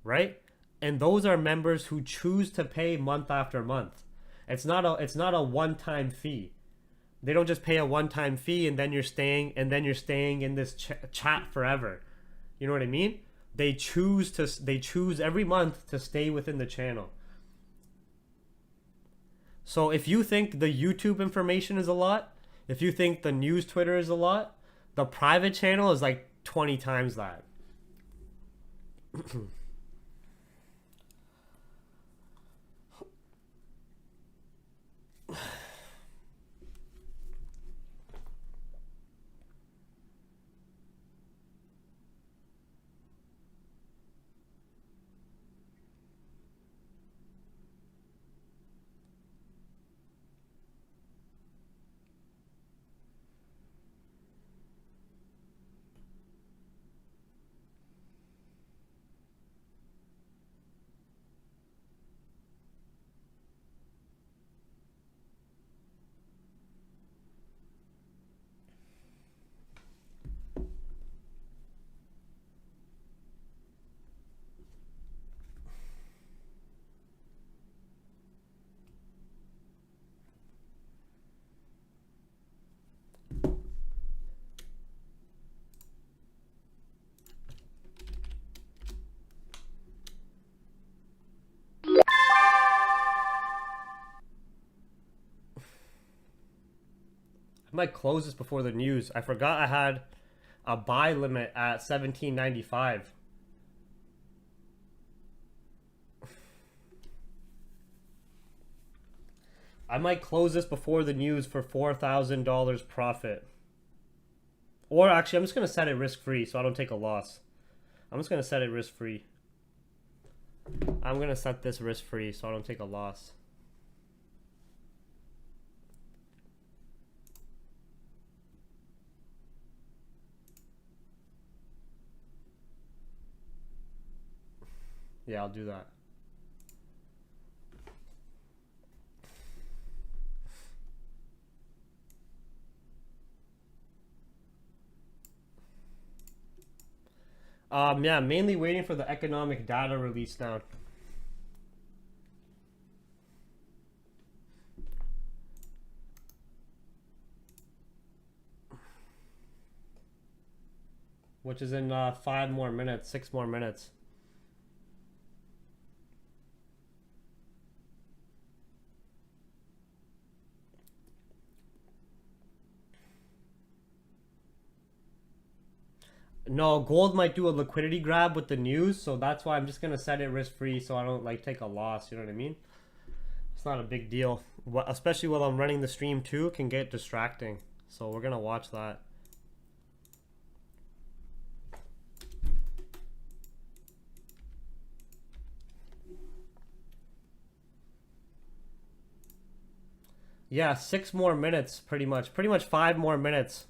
Right? And those are members who choose to pay month after month. It's not a one-time fee. They don't just pay a one-time fee and then you're staying in this chat forever. You know what I mean? They choose every month to stay within the channel. So if you think the YouTube information is a lot, if you think the news Twitter is a lot, the private channel is like 20 times that. I might close this before the news. I forgot I had a buy limit at 17.95. I might close this before the news for $4,000 profit. Or actually, I'm just going to set it risk-free so I don't take a loss. I'm just going to set it risk-free. I'm going to set this risk-free so I don't take a loss. Yeah, I'll do that. Yeah, mainly waiting for the economic data release now. Which is in 5 more minutes, 6 more minutes. No, gold might do a liquidity grab with the news, so that's why I'm just gonna set it risk-free so I don't like take a loss. You know what I mean? It's not a big deal, especially while I'm running the stream too. It can get distracting, so we're gonna watch that. Yeah, 6 more minutes, pretty much 5 more minutes.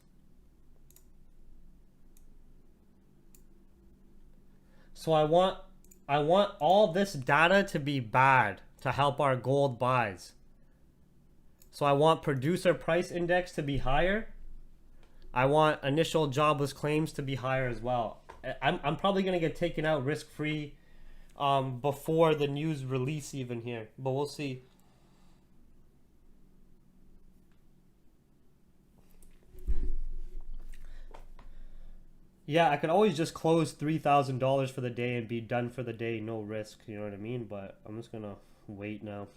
So I want all this data to be bad to help our gold buys. So I want producer price index to be higher. I want initial jobless claims to be higher as well. I'm probably going to get taken out risk-free before the news release even here, but we'll see. Yeah, I could always just close $3,000 for the day and be done for the day, no risk. You know what I mean? But I'm just gonna wait now.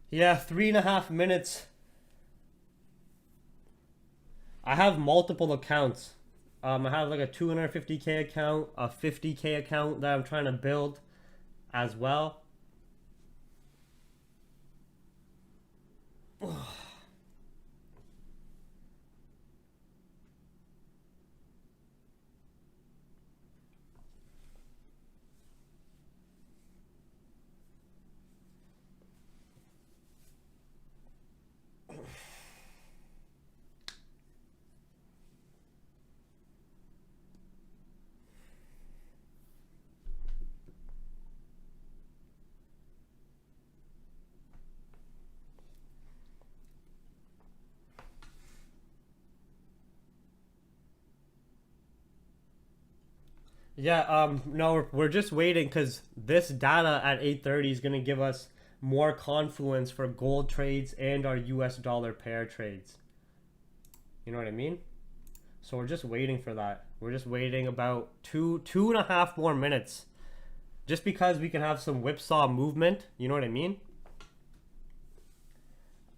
Yeah, 3.5 minutes. I have multiple accounts. I have like a 250K account, a 50K account that I'm trying to build as well. Yeah, no, we're just waiting because this data at 8:30 is gonna give us more confluence for gold trades and our US dollar pair trades. You know what I mean? So we're just waiting for that. We're just waiting about two and a half more minutes. Just because we can have some whipsaw movement, you know what I mean?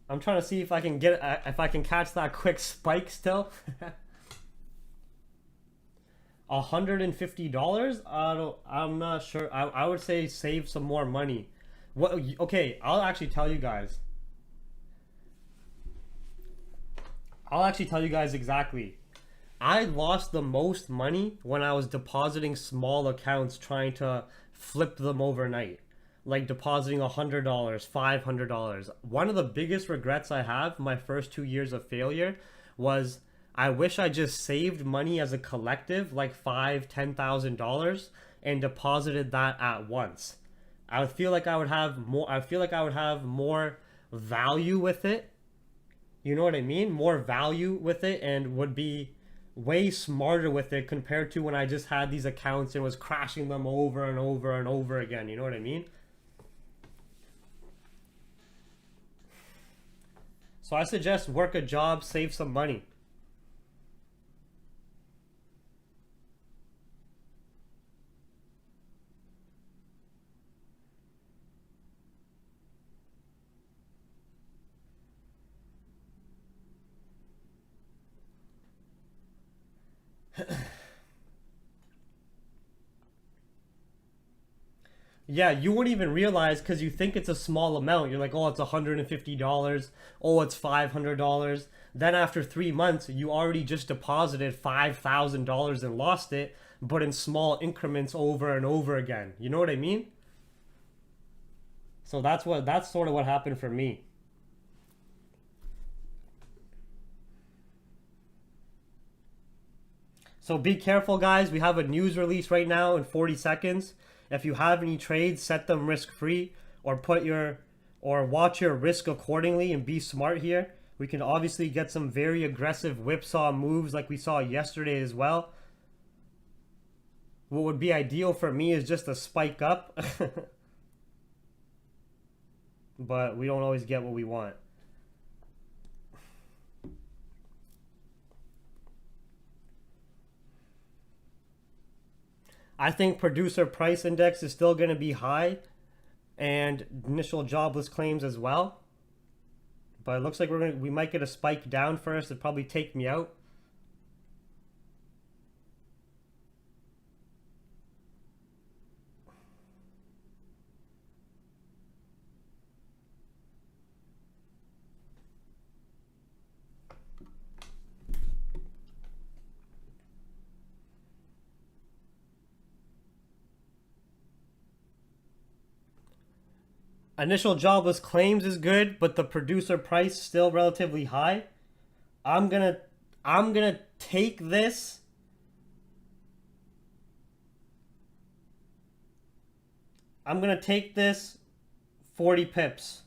I'm trying to see if I can get if I can catch that quick spike still. $150? I'm not sure. I would say save some more money. What? Okay, I'll actually tell you guys. I'll actually tell you guys exactly. I lost the most money when I was depositing small accounts trying to flip them overnight. Like depositing $100, $500. One of the biggest regrets I have my first 2 years of failure was I wish I just saved money as a collective, like $5,000, $10,000, and deposited that at once. I would feel like I would have more. I feel like I would have more value with it. You know what I mean? More value with it, and would be way smarter with it compared to when I just had these accounts and was crashing them over and over and over again. You know what I mean? So I suggest work a job, save some money. Yeah, you wouldn't even realize because you think it's a small amount. You're like, oh, it's $150. Oh, it's $500. Then after 3 months, you already just deposited $5,000 and lost it, but in small increments over and over again. You know what I mean? So that's sort of what happened for me. So be careful, guys. We have a news release right now in 40 seconds. If you have any trades, set them risk free or watch your risk accordingly and be smart here. We can obviously get some very aggressive whipsaw moves like we saw yesterday as well. What would be ideal for me is just a spike up, but we don't always get what we want. I think producer price index is still going to be high and initial jobless claims as well. But it looks like we might get a spike down first. It'd probably take me out. Initial jobless claims is good, but the producer price still relatively high. I'm gonna take this. I'm gonna take this 40 pips.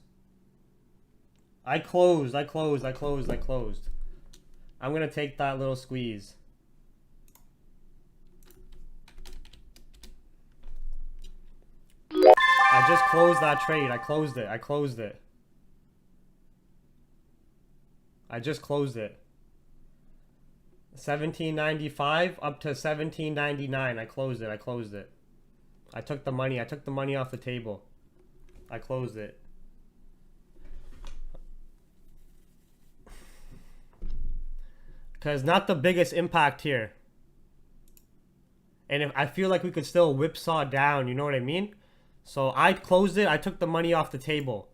I closed. I'm gonna take that little squeeze. I just closed that trade. I closed it. I just closed it. 17.95 up to 17.99. I closed it. I took the money off the table. I closed it. Because not the biggest impact here. And if I feel like we could still whipsaw down, you know what I mean? So I closed it. I took the money off the table.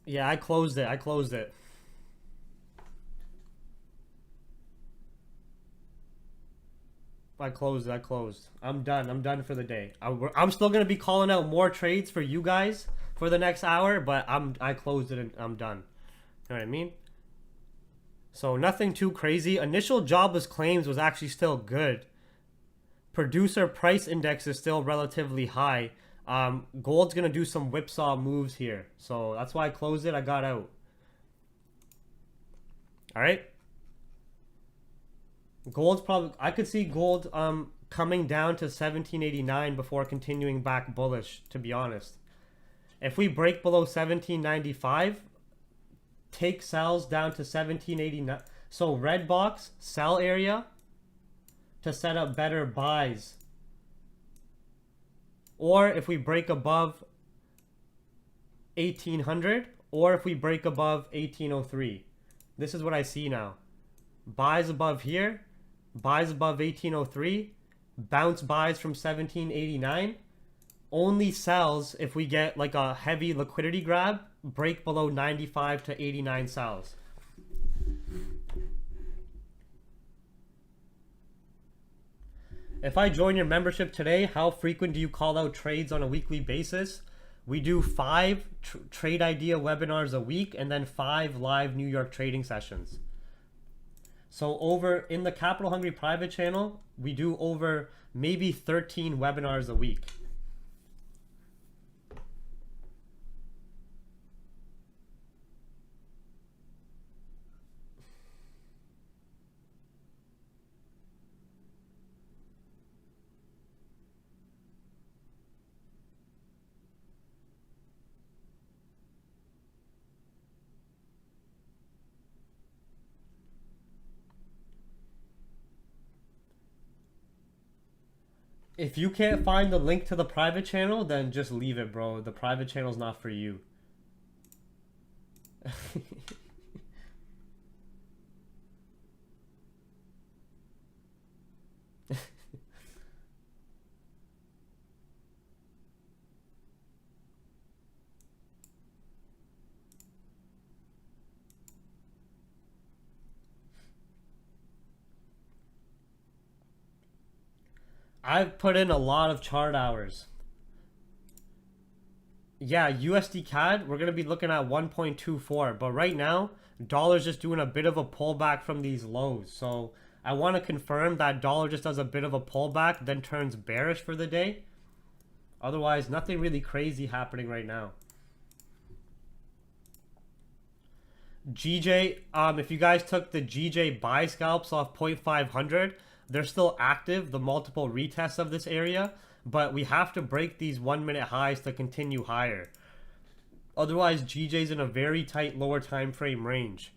Yeah, I closed it. I'm done for the day. I'm still gonna be calling out more trades for you guys for the next hour, but I closed it and I'm done. You know what I mean? So nothing too crazy. Initial jobless claims was actually still good. Producer price index is still relatively high. Gold's gonna do some whipsaw moves here, so that's why I closed it. I got out. All right. Gold's probably, I could see gold coming down to 1789 before continuing back bullish, to be honest. If we break below 1795, take sells down to 1789. So red box, sell area to set up better buys. Or if we break above 1800, or if we break above 1803. This is what I see now. Buys above here, buys above 1803, bounce buys from 1789. Only sells if we get like a heavy liquidity grab, break below 95 to 89 sells. If I join your membership today, how frequent do you call out trades on a weekly basis? We do 5 trade idea webinars a week and then 5 live New York trading sessions. So over in the Capital Hungry private channel, we do over maybe 13 webinars a week. If you can't find the link to the private channel, then just leave it, bro. The private channel's not for you. I've put in a lot of chart hours. Yeah, USD CAD, we're going to be looking at 1.24. But right now, dollar's just doing a bit of a pullback from these lows. So I want to confirm that dollar just does a bit of a pullback, then turns bearish for the day. Otherwise, nothing really crazy happening right now. GJ, if you guys took the GJ buy scalps off 0.500, they're still active, the multiple retests of this area, but we have to break these 1 minute highs to continue higher. Otherwise, GJ's in a very tight lower time frame range.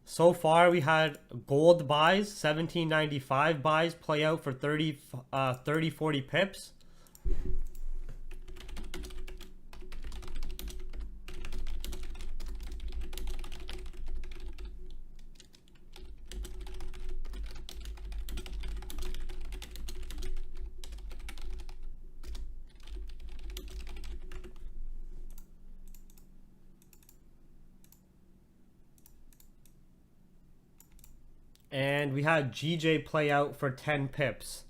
So far, we had gold buys, 1795 buys play out for 40 pips. And we had GJ play out for 10 pips.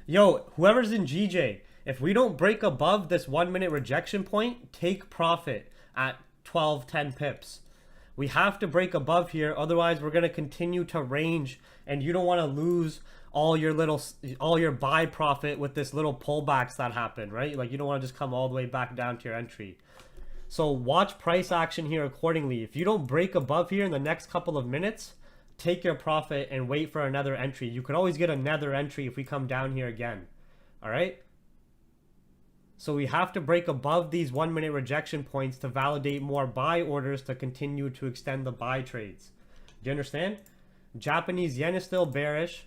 Yo, whoever's in GJ, if we don't break above this 1 minute rejection point, take profit at 12, 10 pips. We have to break above here, otherwise we're going to continue to range, and you don't want to lose all your buy profit with this little pullbacks that happen, right? Like, you don't want to just come all the way back down to your entry. So watch price action here accordingly. If you don't break above here in the next couple of minutes, take your profit and wait for another entry. You could always get another entry if we come down here again. All right? So we have to break above these 1 minute rejection points to validate more buy orders to continue to extend the buy trades. Do you understand? Japanese yen is still bearish.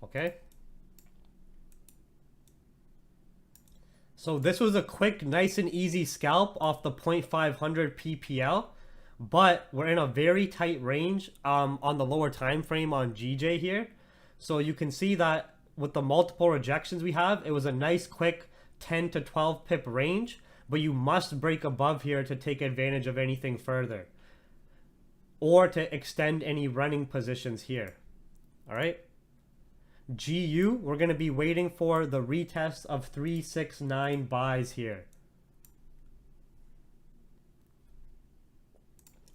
Okay. So this was a quick, nice and easy scalp off the 0.500 PPL, but we're in a very tight range on the lower time frame on GJ here. So you can see that with the multiple rejections we have, it was a nice quick 10 to 12 pip range, but you must break above here to take advantage of anything further or to extend any running positions here. All right. GU, we're going to be waiting for the retest of 369 buys here.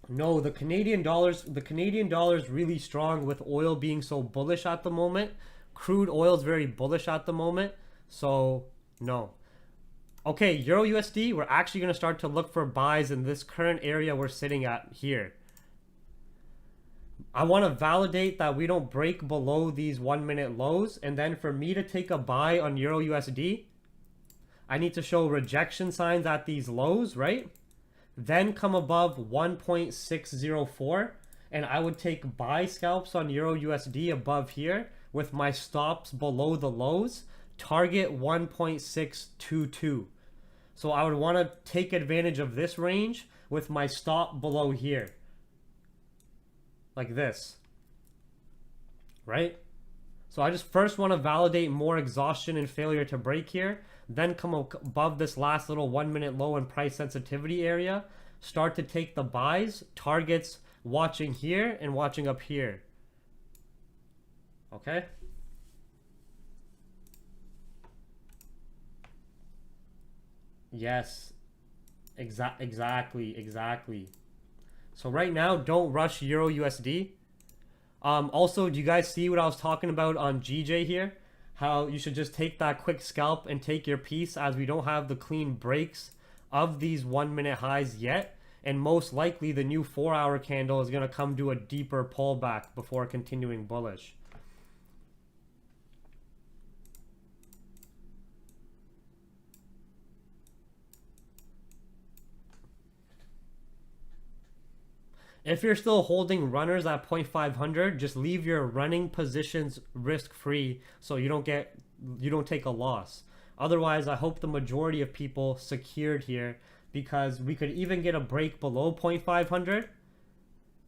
No, the Canadian dollar's really strong with oil being so bullish at the moment. Crude oil is very bullish at the moment. So, no. Okay, Euro USD, we're actually going to start to look for buys in this current area we're sitting at here. I want to validate that we don't break below these 1 minute lows. And then for me to take a buy on Euro USD, I need to show rejection signs at these lows, right? Then come above 1.604. And I would take buy scalps on Euro USD above here with my stops below the lows. Target 1.622. So I would want to take advantage of this range with my stop below here. Like this, right? So I just first want to validate more exhaustion and failure to break here, then come above this last little 1 minute low and price sensitivity area, start to take the buys, targets watching here and watching up here. Okay? Yes, exactly. So right now, don't rush Euro USD. Also, do you guys see what I was talking about on GJ here? How you should just take that quick scalp and take your piece, as we don't have the clean breaks of these 1 minute highs yet. And most likely the new 4-hour candle is going to come to a deeper pullback before continuing bullish. If you're still holding runners at 0.500, just leave your running positions risk-free so you don't take a loss. Otherwise, I hope the majority of people secured here, because we could even get a break below 0.500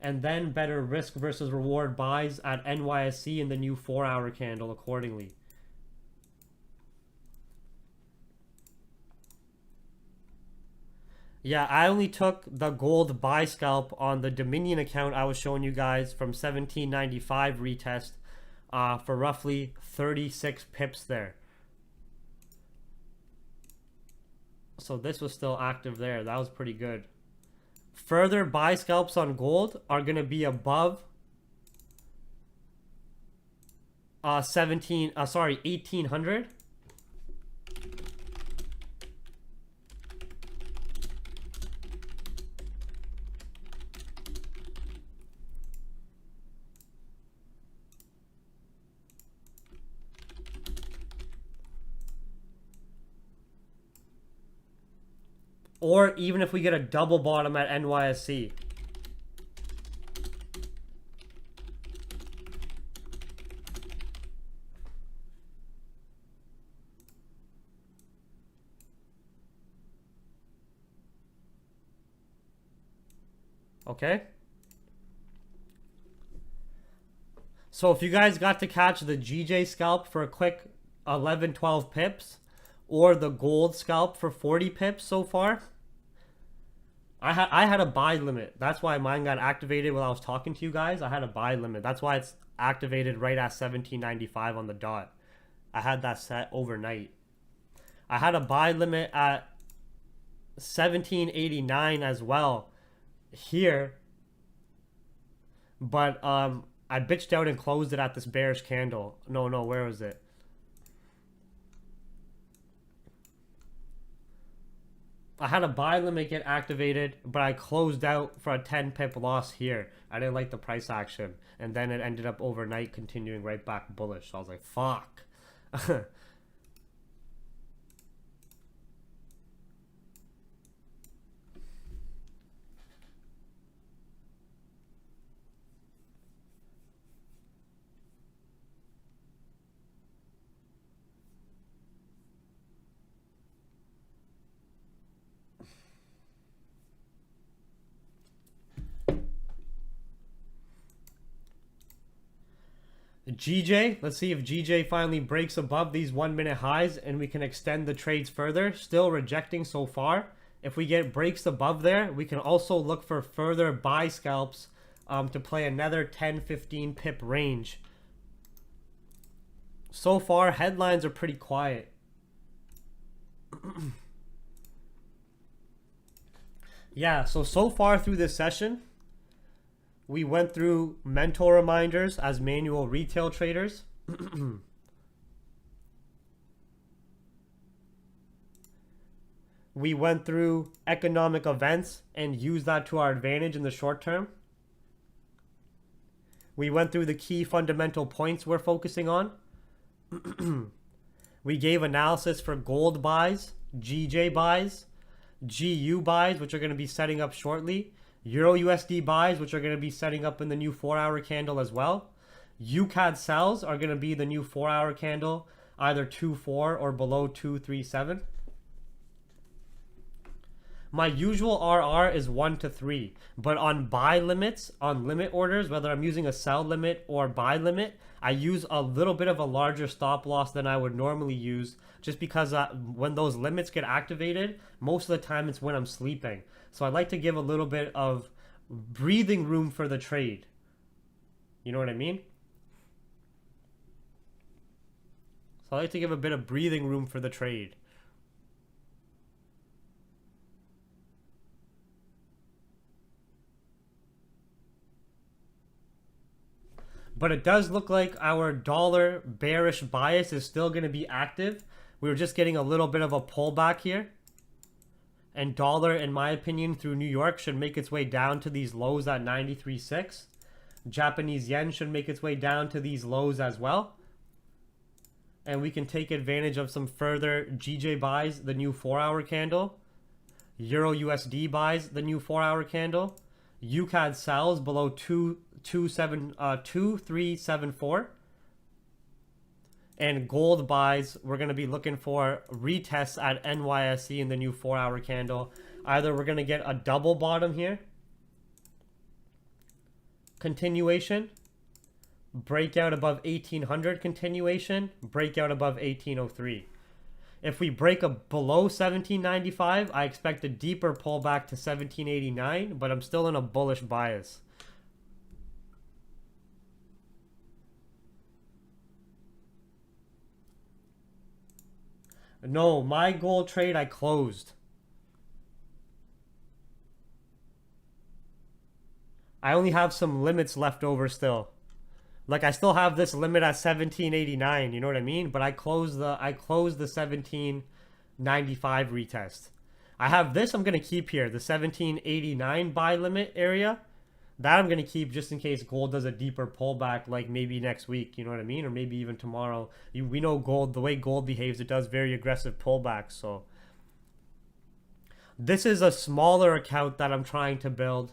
and then better risk versus reward buys at NYSE in the new 4-hour candle accordingly. Yeah, I only took the gold buy scalp on the Dominion account I was showing you guys from 1795 retest for roughly 36 pips there. So this was still active there. That was pretty good. Further buy scalps on gold are going to be above 1800. Or even if we get a double bottom at NYSE. Okay. So if you guys got to catch the GJ scalp for a quick 11-12 pips, or the gold scalp for 40 pips so far, I had a buy limit. That's why mine got activated while I was talking to you guys. I had a buy limit. That's why it's activated right at 1795 on the dot. I had that set overnight. I had a buy limit at 1789 as well here, but I bitched out and closed it at this bearish candle. No, where was it? I had a buy limit get activated, but I closed out for a 10 pip loss here. I didn't like the price action, and then it ended up overnight continuing right back bullish. So I was like, fuck. GJ, let's see if GJ finally breaks above these 1-minute highs and we can extend the trades further. Still rejecting so far. If we get breaks above there, we can also look for further buy scalps to play another 10-15 pip range. So far, headlines are pretty quiet. Yeah, so far through this session, we went through mentor reminders as manual retail traders. We went through economic events and used that to our advantage in the short term. We went through the key fundamental points we're focusing on. We gave analysis for gold buys, GJ buys, GU buys, which are going to be setting up shortly. Euro USD buys, which are going to be setting up in the new 4-hour candle as well. UCAD sells are going to be the new 4-hour candle, either 2.4 or below 2.37. My usual RR is 1 to 3, but on buy limits, on limit orders, whether I'm using a sell limit or buy limit, I use a little bit of a larger stop loss than I would normally use, just because when those limits get activated, most of the time it's when I'm sleeping. So I like to give a little bit of breathing room for the trade. You know what I mean? So I like to give a bit of breathing room for the trade. But it does look like our dollar bearish bias is still going to be active. We were just getting a little bit of a pullback here. And dollar, in my opinion, through New York should make its way down to these lows at 93.6. Japanese yen should make its way down to these lows as well. And we can take advantage of some further GJ buys, the new 4-hour candle. Euro USD buys, the new 4-hour candle. UCAD sells below 2374. And gold buys, we're going to be looking for retests at NYSE in the new 4-hour candle. Either we're going to get a double bottom here, continuation, breakout above 1800 continuation, breakout above 1803. If we break below 1795, I expect a deeper pullback to 1789, but I'm still in a bullish bias. No, my gold trade I closed. I only have some limits left over still. Like I still have this limit at 1789, you know what I mean? But I closed the 1795 retest. I have this I'm going to keep here, the 1789 buy limit area. That I'm going to keep just in case gold does a deeper pullback, like maybe next week, you know what I mean? Or maybe even tomorrow. We know gold, the way gold behaves, it does very aggressive pullbacks. So this is a smaller account that I'm trying to build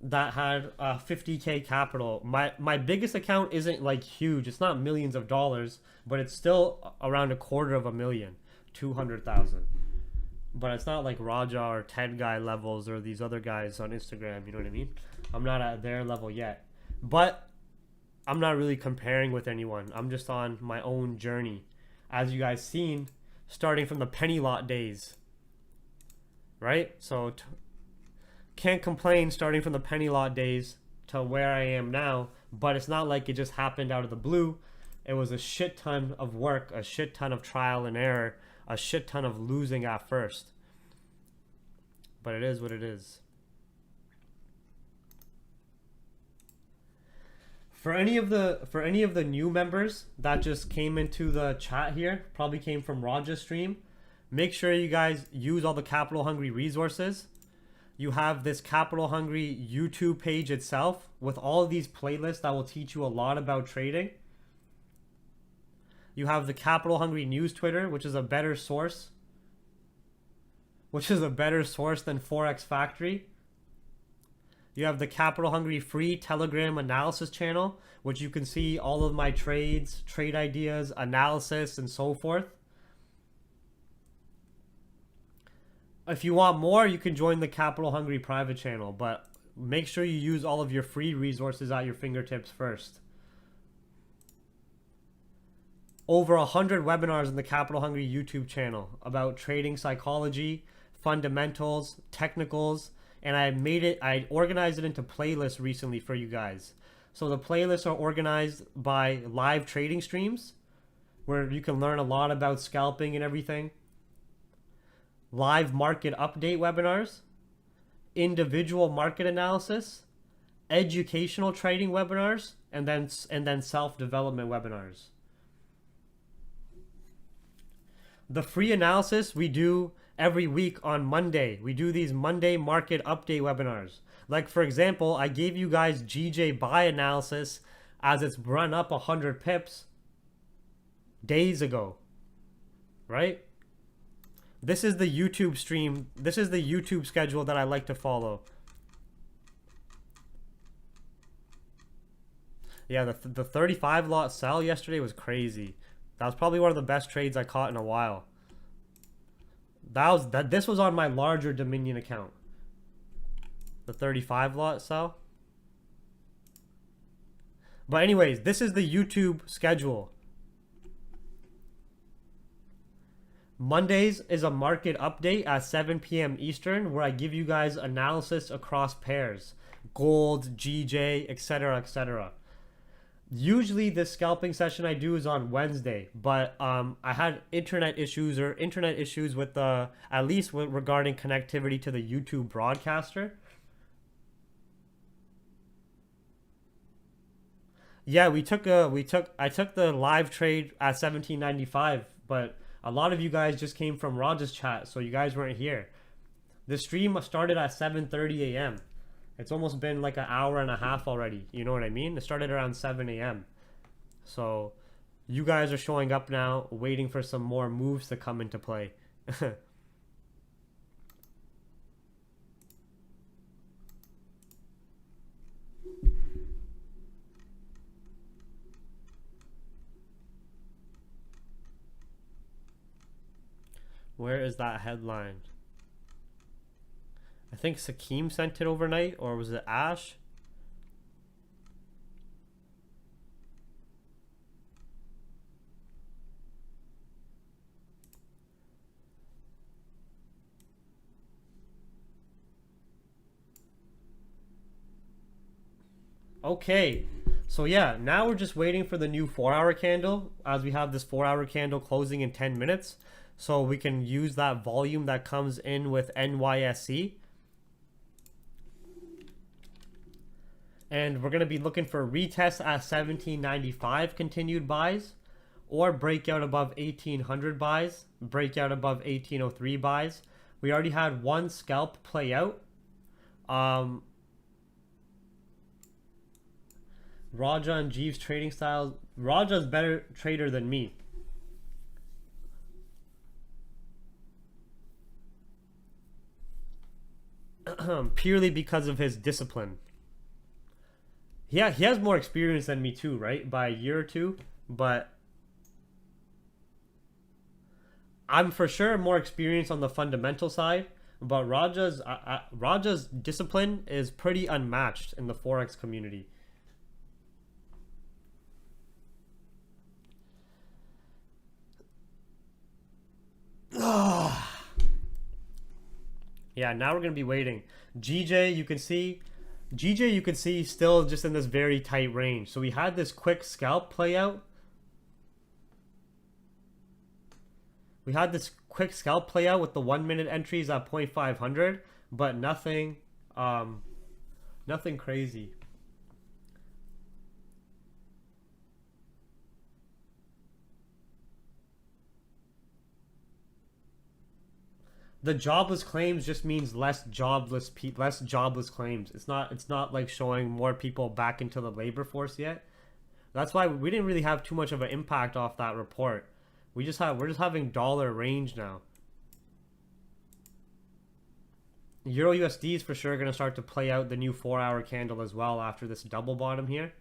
that had 50K capital. My biggest account isn't like huge. It's not millions of dollars, but it's still around $250,000, 200,000. But it's not like Raja or Ted guy levels or these other guys on Instagram, you know what I mean? I'm not at their level yet. But I'm not really comparing with anyone. I'm just on my own journey. As you guys seen, starting from the penny lot days. Right? So can't complain starting from the penny lot days to where I am now. But it's not like it just happened out of the blue. It was a shit ton of work, a shit ton of trial and error, a shit ton of losing at first. But it is what it is. For any of the new members that just came into the chat here, probably came from Raja's stream, make sure you guys use all the Capital Hungry resources. You have this Capital Hungry YouTube page itself with all of these playlists that will teach you a lot about trading. You have the Capital Hungry News Twitter, which is a better source. Which is a better source than Forex Factory. You have the Capital Hungry free Telegram analysis channel, which you can see all of my trades, trade ideas, analysis, and so forth. If you want more, you can join the Capital Hungry private channel, but make sure you use all of your free resources at your fingertips first. Over 100 webinars on the Capital Hungry YouTube channel about trading psychology, fundamentals, technicals, and I organized it into playlists recently for you guys. So the playlists are organized by live trading streams where you can learn a lot about scalping and everything. Live market update webinars, individual market analysis, educational trading webinars, and then self-development webinars. The free analysis we do every week on Monday. We do these Monday market update webinars. Like for example, I gave you guys GBPJPY analysis as it's run up 100 pips days ago. Right? This is the YouTube stream. This is the YouTube schedule that I like to follow. Yeah, the 35 lot sell yesterday was crazy. That was probably one of the best trades I caught in a while. This was on my larger Dominion account. The 35 lot sell. But anyways, this is the YouTube schedule. Mondays is a market update at 7 p.m. Eastern where I give you guys analysis across pairs. Gold, GJ, etc., etc. Usually this scalping session I do is on Wednesday, but I had internet issues with the, at least regarding connectivity to the YouTube broadcaster. Yeah, I took the live trade at 1795, but a lot of you guys just came from Raja's chat, so you guys weren't here. The stream started at 7:30 a.m. It's almost been like an hour and a half already. You know what I mean? It started around 7 a.m. So you guys are showing up now, waiting for some more moves to come into play. Where is that headline? I think Sakim sent it overnight, or was it Ash? Okay, so yeah, now we're just waiting for the new 4-hour candle, as we have this 4-hour candle closing in 10 minutes. So we can use that volume that comes in with NYSE. And we're going to be looking for retest at 1795 continued buys, or breakout above 1800 buys, breakout above 1803 buys. We already had one scalp play out. Raja and Jeeves trading styles. Raja's better trader than me. Purely because of his discipline. Yeah, he has more experience than me too, right? By a year or two, but I'm for sure more experienced on the fundamental side. But Raja's discipline is pretty unmatched in the Forex community. Yeah, now we're gonna be waiting. GJ, you can see still just in this very tight range. So we had this quick scalp play out. We had this quick scalp play out with the 1 minute entries at 0.500, but nothing crazy. The jobless claims just means less jobless claims. It's not like showing more people back into the labor force yet. That's why we didn't really have too much of an impact off that report. We're just having dollar range now. Euro USD is for sure going to start to play out the new 4-hour candle as well after this double bottom here.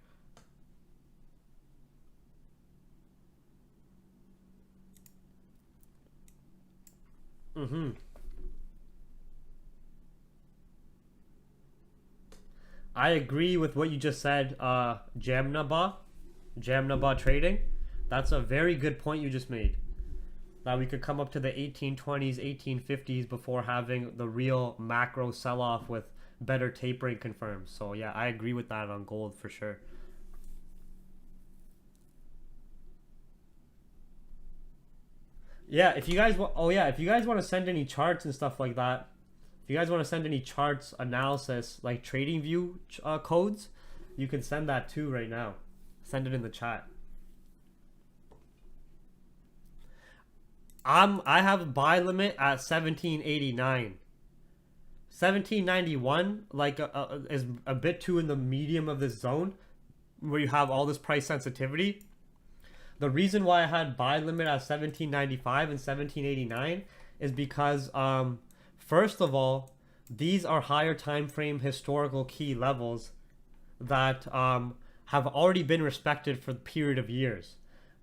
I agree with what you just said, Jamnaba trading. That's a very good point you just made. That we could come up to the 1820s, 1850s before having the real macro sell-off with better tapering confirmed. So yeah, I agree with that on gold for sure. Yeah, if you guys if you guys want to send any charts and stuff like that, if you guys want to send any charts analysis like TradingView codes, you can send that too right now. Send it in the chat. I have a buy limit at 1789. 1791 like is a bit too in the medium of this zone where you have all this price sensitivity. The reason why I had buy limit at 1795 and 1789 is because first of all, these are higher time frame historical key levels that have already been respected for the period of years.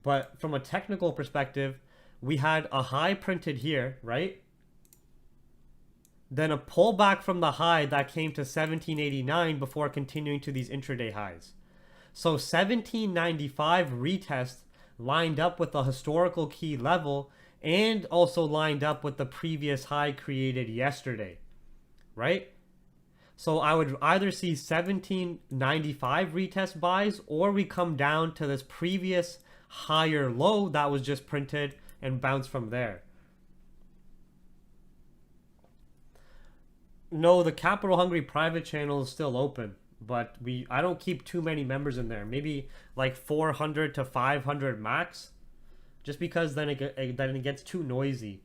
But from a technical perspective, we had a high printed here, right? Then a pullback from the high that came to 1789 before continuing to these intraday highs. So 1795 retest lined up with the historical key level and also lined up with the previous high created yesterday, right? So I would either see 1795 retest buys, or we come down to this previous higher low that was just printed and bounce from there. No, the capital hungry private channel is still open, but I don't keep too many members in there. Maybe like 400 to 500 max, just because then it gets too noisy.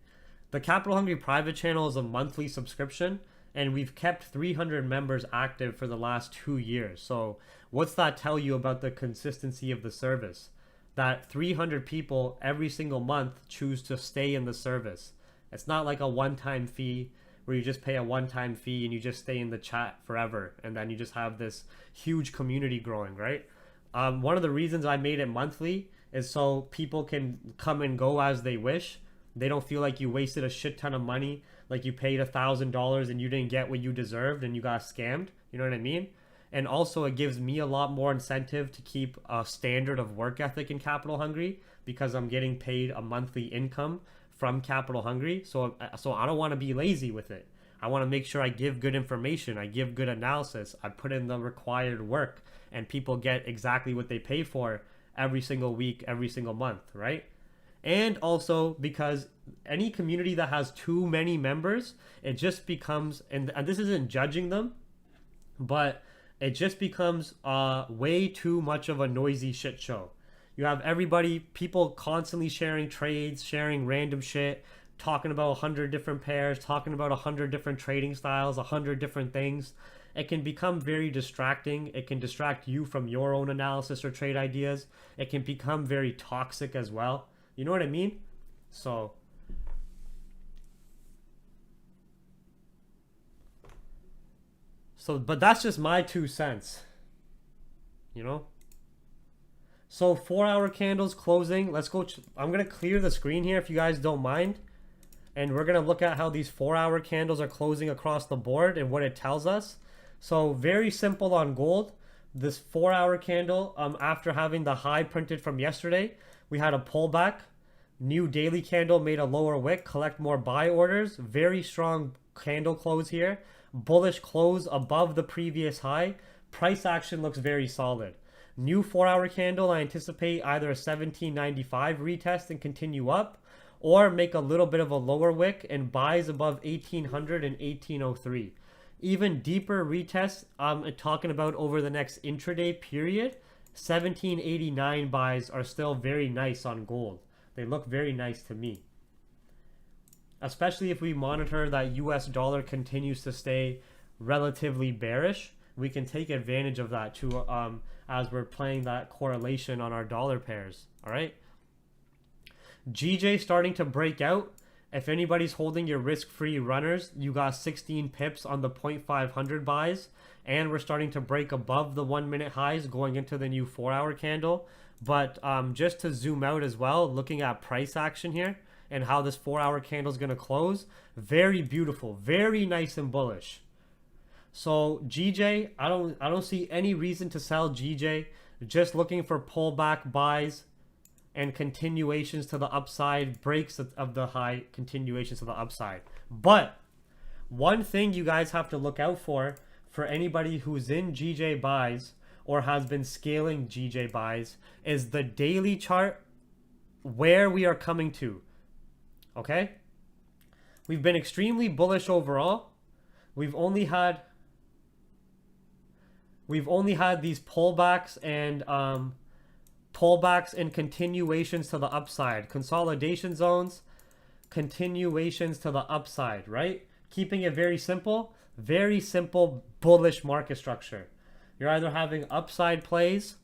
The capital hungry private channel is a monthly subscription, and we've kept 300 members active for the last 2 years. So what's that tell you about the consistency of the service? That 300 people every single month choose to stay in the service. It's not like a one-time fee where you just pay a one-time fee and you just stay in the chat forever, and then you just have this huge community growing, right? One of the reasons I made it monthly is so people can come and go as they wish. They don't feel like you wasted a shit ton of money, like you paid $1,000 and you didn't get what you deserved and you got scammed. You know what I mean? And also it gives me a lot more incentive to keep a standard of work ethic in Capital Hungry, because I'm getting paid a monthly income from Capital Hungry. So I don't want to be lazy with it. I want to make sure I give good information. I give good analysis. I put in the required work, and people get exactly what they pay for every single week, every single month, right? And also because any community that has too many members, it just becomes, and this isn't judging them, but it just becomes way too much of a noisy shit show. You have people constantly sharing trades, sharing random shit, talking about 100 different pairs, talking about 100 different trading styles, 100 different things. It can become very distracting. It can distract you from your own analysis or trade ideas. It can become very toxic as well. You know what I mean? But that's just my 2 cents, you know? So 4-hour candles closing. Let's go. I'm going to clear the screen here if you guys don't mind. And we're going to look at how these 4-hour candles are closing across the board and what it tells us. So very simple on gold. This 4-hour candle, after having the high printed from yesterday, we had a pullback. New daily candle made a lower wick, collect more buy orders. Very strong candle close here. Bullish close above the previous high. Price action looks very solid. New 4-hour candle, I anticipate either a 1795 retest and continue up, or make a little bit of a lower wick and buys above 1800 and 1803. Even deeper retest, I'm talking about over the next intraday period, 1789 buys are still very nice on gold. They look very nice to me. Especially if we monitor that US dollar continues to stay relatively bearish, we can take advantage of that too, as we're playing that correlation on our dollar pairs. All right. GJ starting to break out. If anybody's holding your risk-free runners, you got 16 pips on the 0.500 buys, and we're starting to break above the 1-minute highs going into the new 4-hour candle. But just to zoom out as well, looking at price action here and how this 4-hour candle is going to close, very beautiful, very nice and bullish. So GJ, I don't see any reason to sell GJ. Just looking for pullback buys and continuations to the upside, breaks of the high, continuations to the upside. But one thing you guys have to look out for anybody who's in GJ buys or has been scaling GJ buys, is the daily chart, where we are coming to. Okay? We've been extremely bullish overall. We've only had these pullbacks and continuations to the upside, consolidation zones, continuations to the upside, right? Keeping it very simple bullish market structure. You're either having upside plays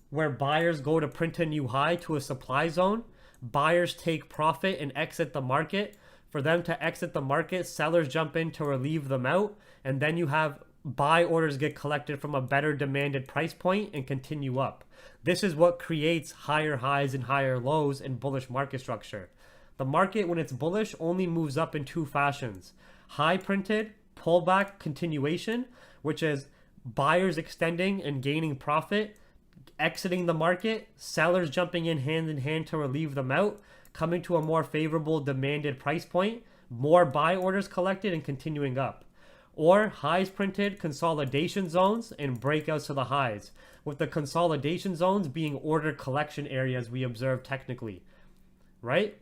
where buyers go to print a new high to a supply zone, buyers take profit and exit the market. For them to exit the market, sellers jump in to relieve them out, and then you have buy orders get collected from a better demanded price point and continue up. This is what creates higher highs and higher lows in bullish market structure. The market, when it's bullish, only moves up in two fashions: high printed, pullback, continuation, which is buyers extending and gaining profit, exiting the market, sellers jumping in hand to relieve them out, coming to a more favorable demanded price point, more buy orders collected and continuing up. Or highs printed, consolidation zones, and breakouts to the highs, with the consolidation zones being order collection areas we observe technically, right?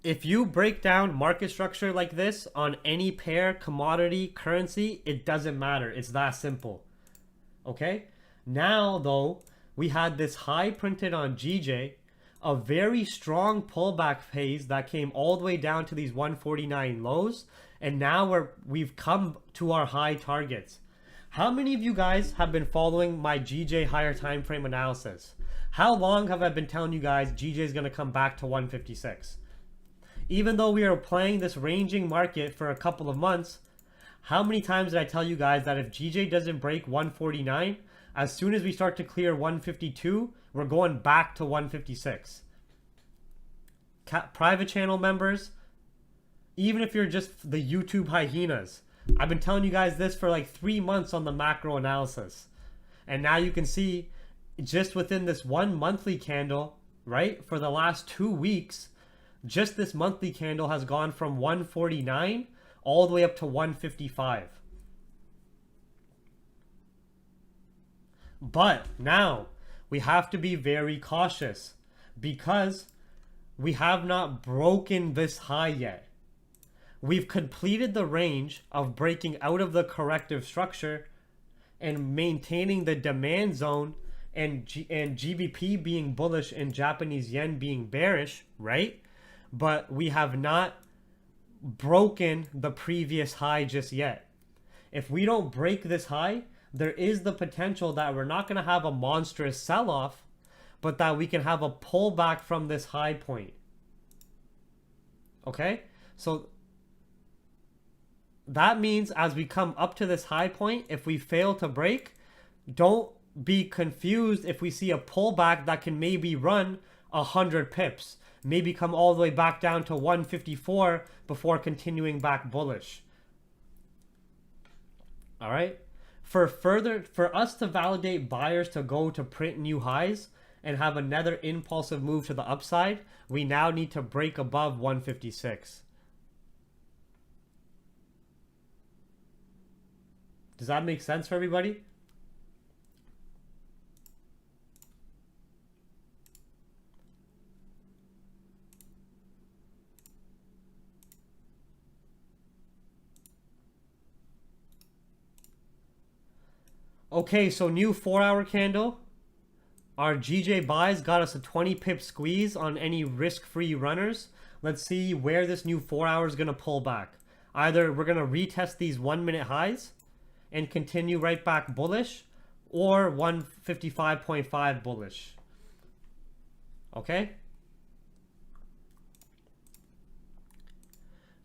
If you break down market structure like this on any pair, commodity, currency, it doesn't matter. It's that simple. Okay? Now, though, we had this high printed on GJ, a very strong pullback phase that came all the way down to these 149 lows, and now we've come to our high targets. How many of you guys have been following my GJ higher time frame analysis? How long have I been telling you guys GJ is going to come back to 156? Even though we are playing this ranging market for a couple of months, how many times did I tell you guys that if GJ doesn't break 149, as soon as we start to clear 152, we're going back to 156? Private channel members, even if you're just the YouTube hyenas, I've been telling you guys this for like 3 months on the macro analysis. And now you can see just within this one monthly candle, right, for the last 2 weeks, Just this monthly candle has gone from 149 all the way up to 155. But now we have to be very cautious because we have not broken this high yet. We've completed the range of breaking out of the corrective structure and maintaining the demand zone and GBP being bullish and Japanese yen being bearish, right? But we have not broken the previous high just yet. If we don't break this high, there is the potential that we're not going to have a monstrous sell-off, but that we can have a pullback from this high point. Okay? So that means as we come up to this high point, if we fail to break, don't be confused if we see a pullback that can maybe run 100 pips, maybe come all the way back down to 154 before continuing back bullish. All right. For us to validate buyers to go to print new highs and have another impulsive move to the upside, we now need to break above 156. Does that make sense for everybody? Okay, so new 4-hour candle. Our GJ buys got us a 20 pip squeeze on any risk-free runners. Let's see where this new 4 hour is going to pull back. Either we're going to retest these 1-minute highs and continue right back bullish, or 155.5 bullish. Okay?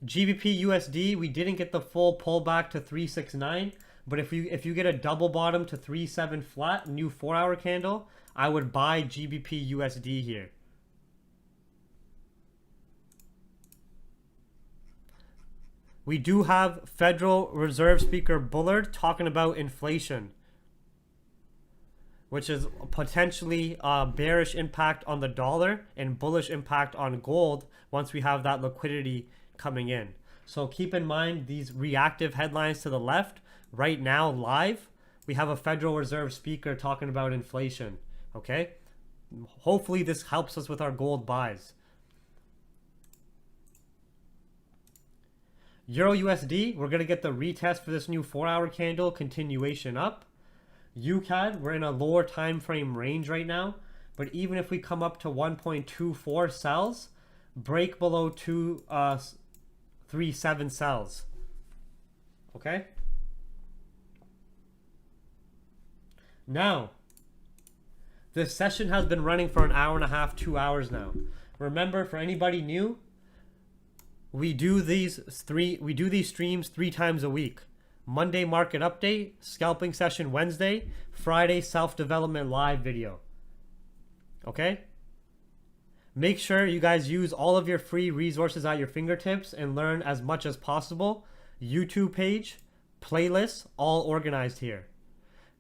GBP Usd, we didn't get the full pullback to 369. But if you get a double bottom to 37 flat, new 4-hour candle, I would buy GBP USD here. We do have Federal Reserve Speaker Bullard talking about inflation, which is potentially a bearish impact on the dollar and bullish impact on gold once we have that liquidity coming in. So keep in mind these reactive headlines to the left. Right now, live, we have a Federal Reserve speaker talking about inflation, okay? Hopefully this helps us with our gold buys. Euro USD, we're going to get the retest for this new 4-hour candle, continuation up. UCAD, we're in a lower time frame range right now, but even if we come up to 1.24 sells, break below 237 sells, okay? Now, this session has been running for an hour and a half, 2 hours now. Remember, for anybody new, we do these streams 3 times a week. Monday market update, scalping session Wednesday, Friday self-development live video. Okay? Make sure you guys use all of your free resources at your fingertips and learn as much as possible. YouTube page, playlists, all organized here.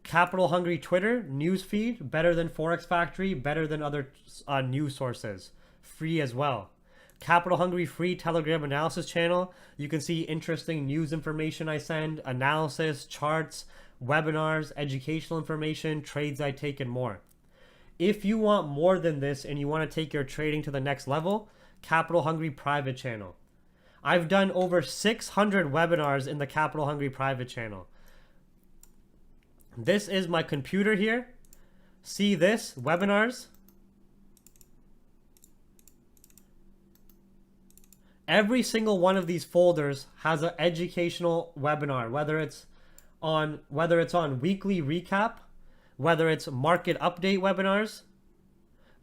Capital Hungry Twitter, newsfeed, better than Forex Factory, better than other news sources. Free as well. Capital Hungry free Telegram analysis channel. You can see interesting news information I send, analysis, charts, webinars, educational information, trades I take, and more. If you want more than this and you want to take your trading to the next level, Capital Hungry private channel. I've done over 600 webinars in the Capital Hungry private channel. This is my computer here. See this, webinars. Every single one of these folders has an educational webinar, whether it's on weekly recap, whether it's market update webinars,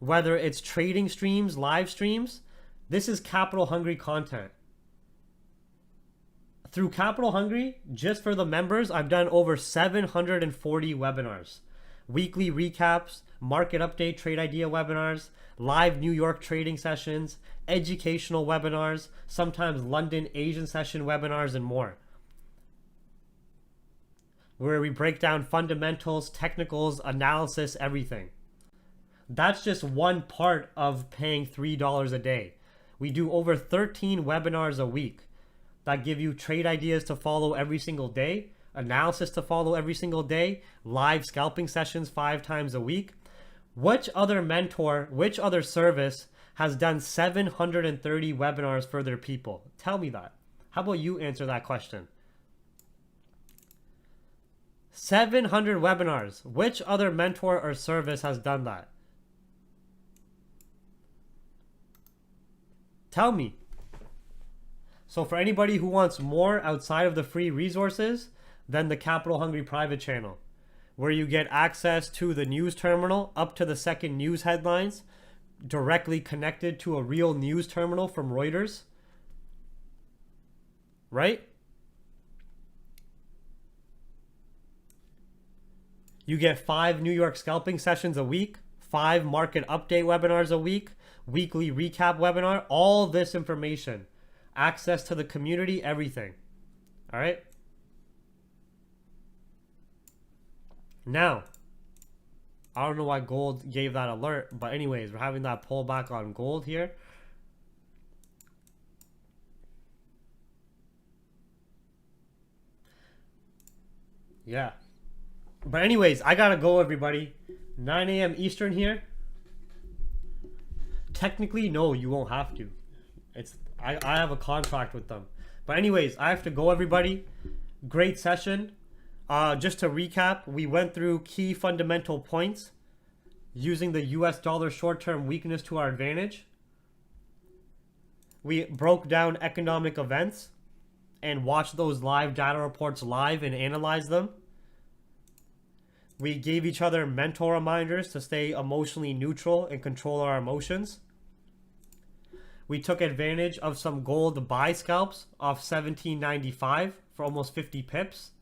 whether it's trading streams, live streams. This is Capital Hungry content. Through Capital Hungry, just for the members, I've done over 740 webinars. Weekly recaps, market update, trade idea webinars, live New York trading sessions, educational webinars, sometimes London Asian session webinars, and more. Where we break down fundamentals, technicals, analysis, everything. That's just one part of paying $3 a day. We do over 13 webinars a week that give you trade ideas to follow every single day, analysis to follow every single day, live scalping sessions 5 times a week. Which other mentor, which other service has done 730 webinars for their people? Tell me that. How about you answer that question? 700 webinars. Which other mentor or service has done that? Tell me. So for anybody who wants more outside of the free resources, then the Capital Hungry private channel, where you get access to the news terminal up to the second news headlines, directly connected to a real news terminal from Reuters. Right? You get 5 New York scalping sessions a week, 5 market update webinars a week, weekly recap webinar, all this information, access to the community, everything. All right. Now, I don't know why gold gave that alert, but anyways, we're having that pullback on gold here. Yeah. But anyways, I gotta go, everybody. 9 a.m. Eastern here. Technically, no, you won't have to. I have a contract with them. But anyways, I have to go, everybody. Great session. Just to recap, we went through key fundamental points using the US dollar short-term weakness to our advantage. We broke down economic events and watched those live data reports live and analyzed them. We gave each other mental reminders to stay emotionally neutral and control our emotions. We took advantage of some gold buy scalps off 17.95 for almost 50 pips.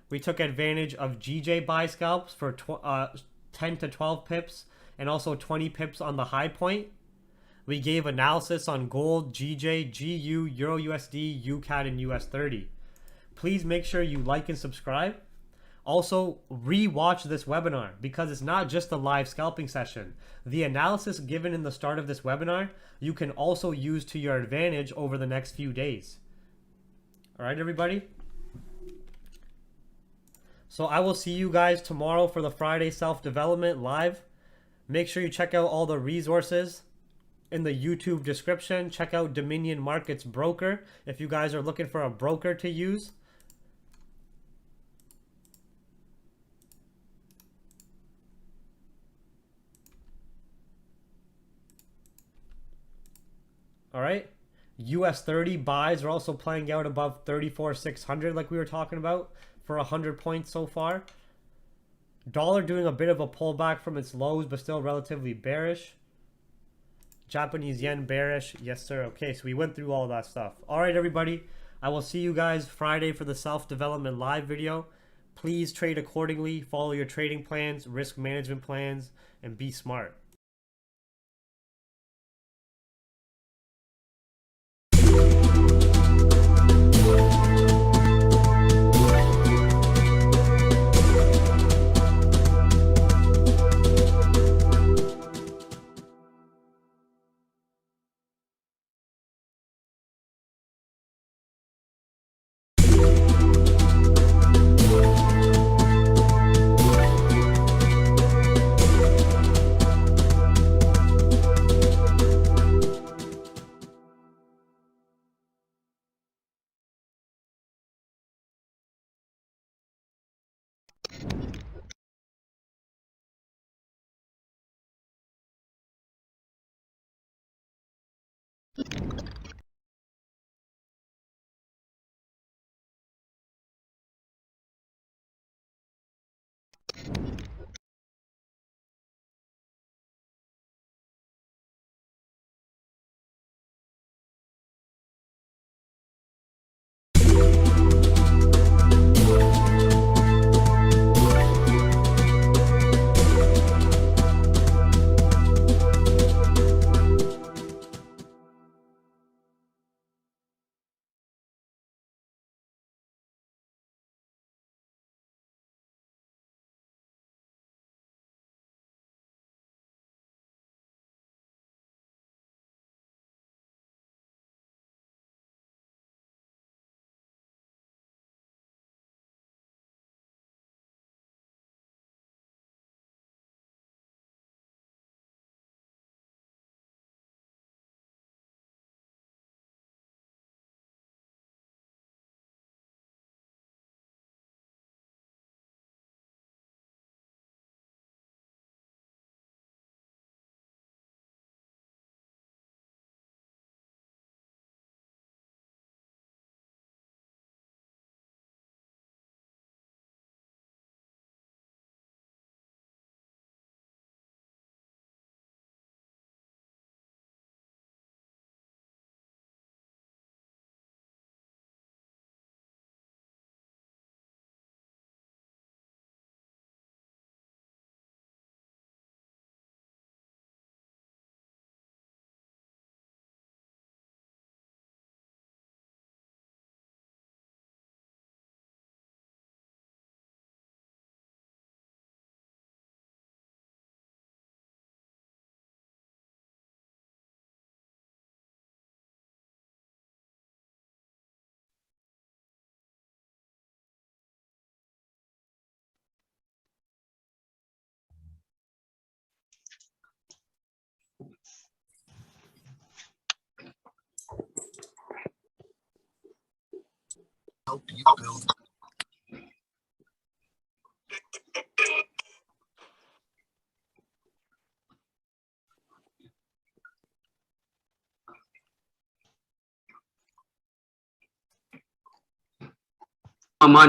We took advantage of GJ buy scalps for 10 to 12 pips and also 20 pips on the high point. We gave analysis on gold, GJ, GU, Euro USD, UCAD, and US 30. Please make sure you like and subscribe. Also, re-watch this webinar because it's not just a live scalping session. The analysis given in the start of this webinar, you can also use to your advantage over the next few days. All right, everybody? So I will see you guys tomorrow for the Friday self-development live. Make sure you check out all the resources in the YouTube description. Check out Dominion Markets Broker if you guys are looking for a broker to use. All right. US 30 buys are also playing out above 34,600 like we were talking about for 100 points so far. Dollar doing a bit of a pullback from its lows, but still relatively bearish. Japanese yen bearish. Yes, sir. Okay, so we went through all that stuff. All right, everybody. I will see you guys Friday for the self-development live video. Please trade accordingly. Follow your trading plans, risk management plans, and be smart.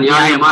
நியாயமா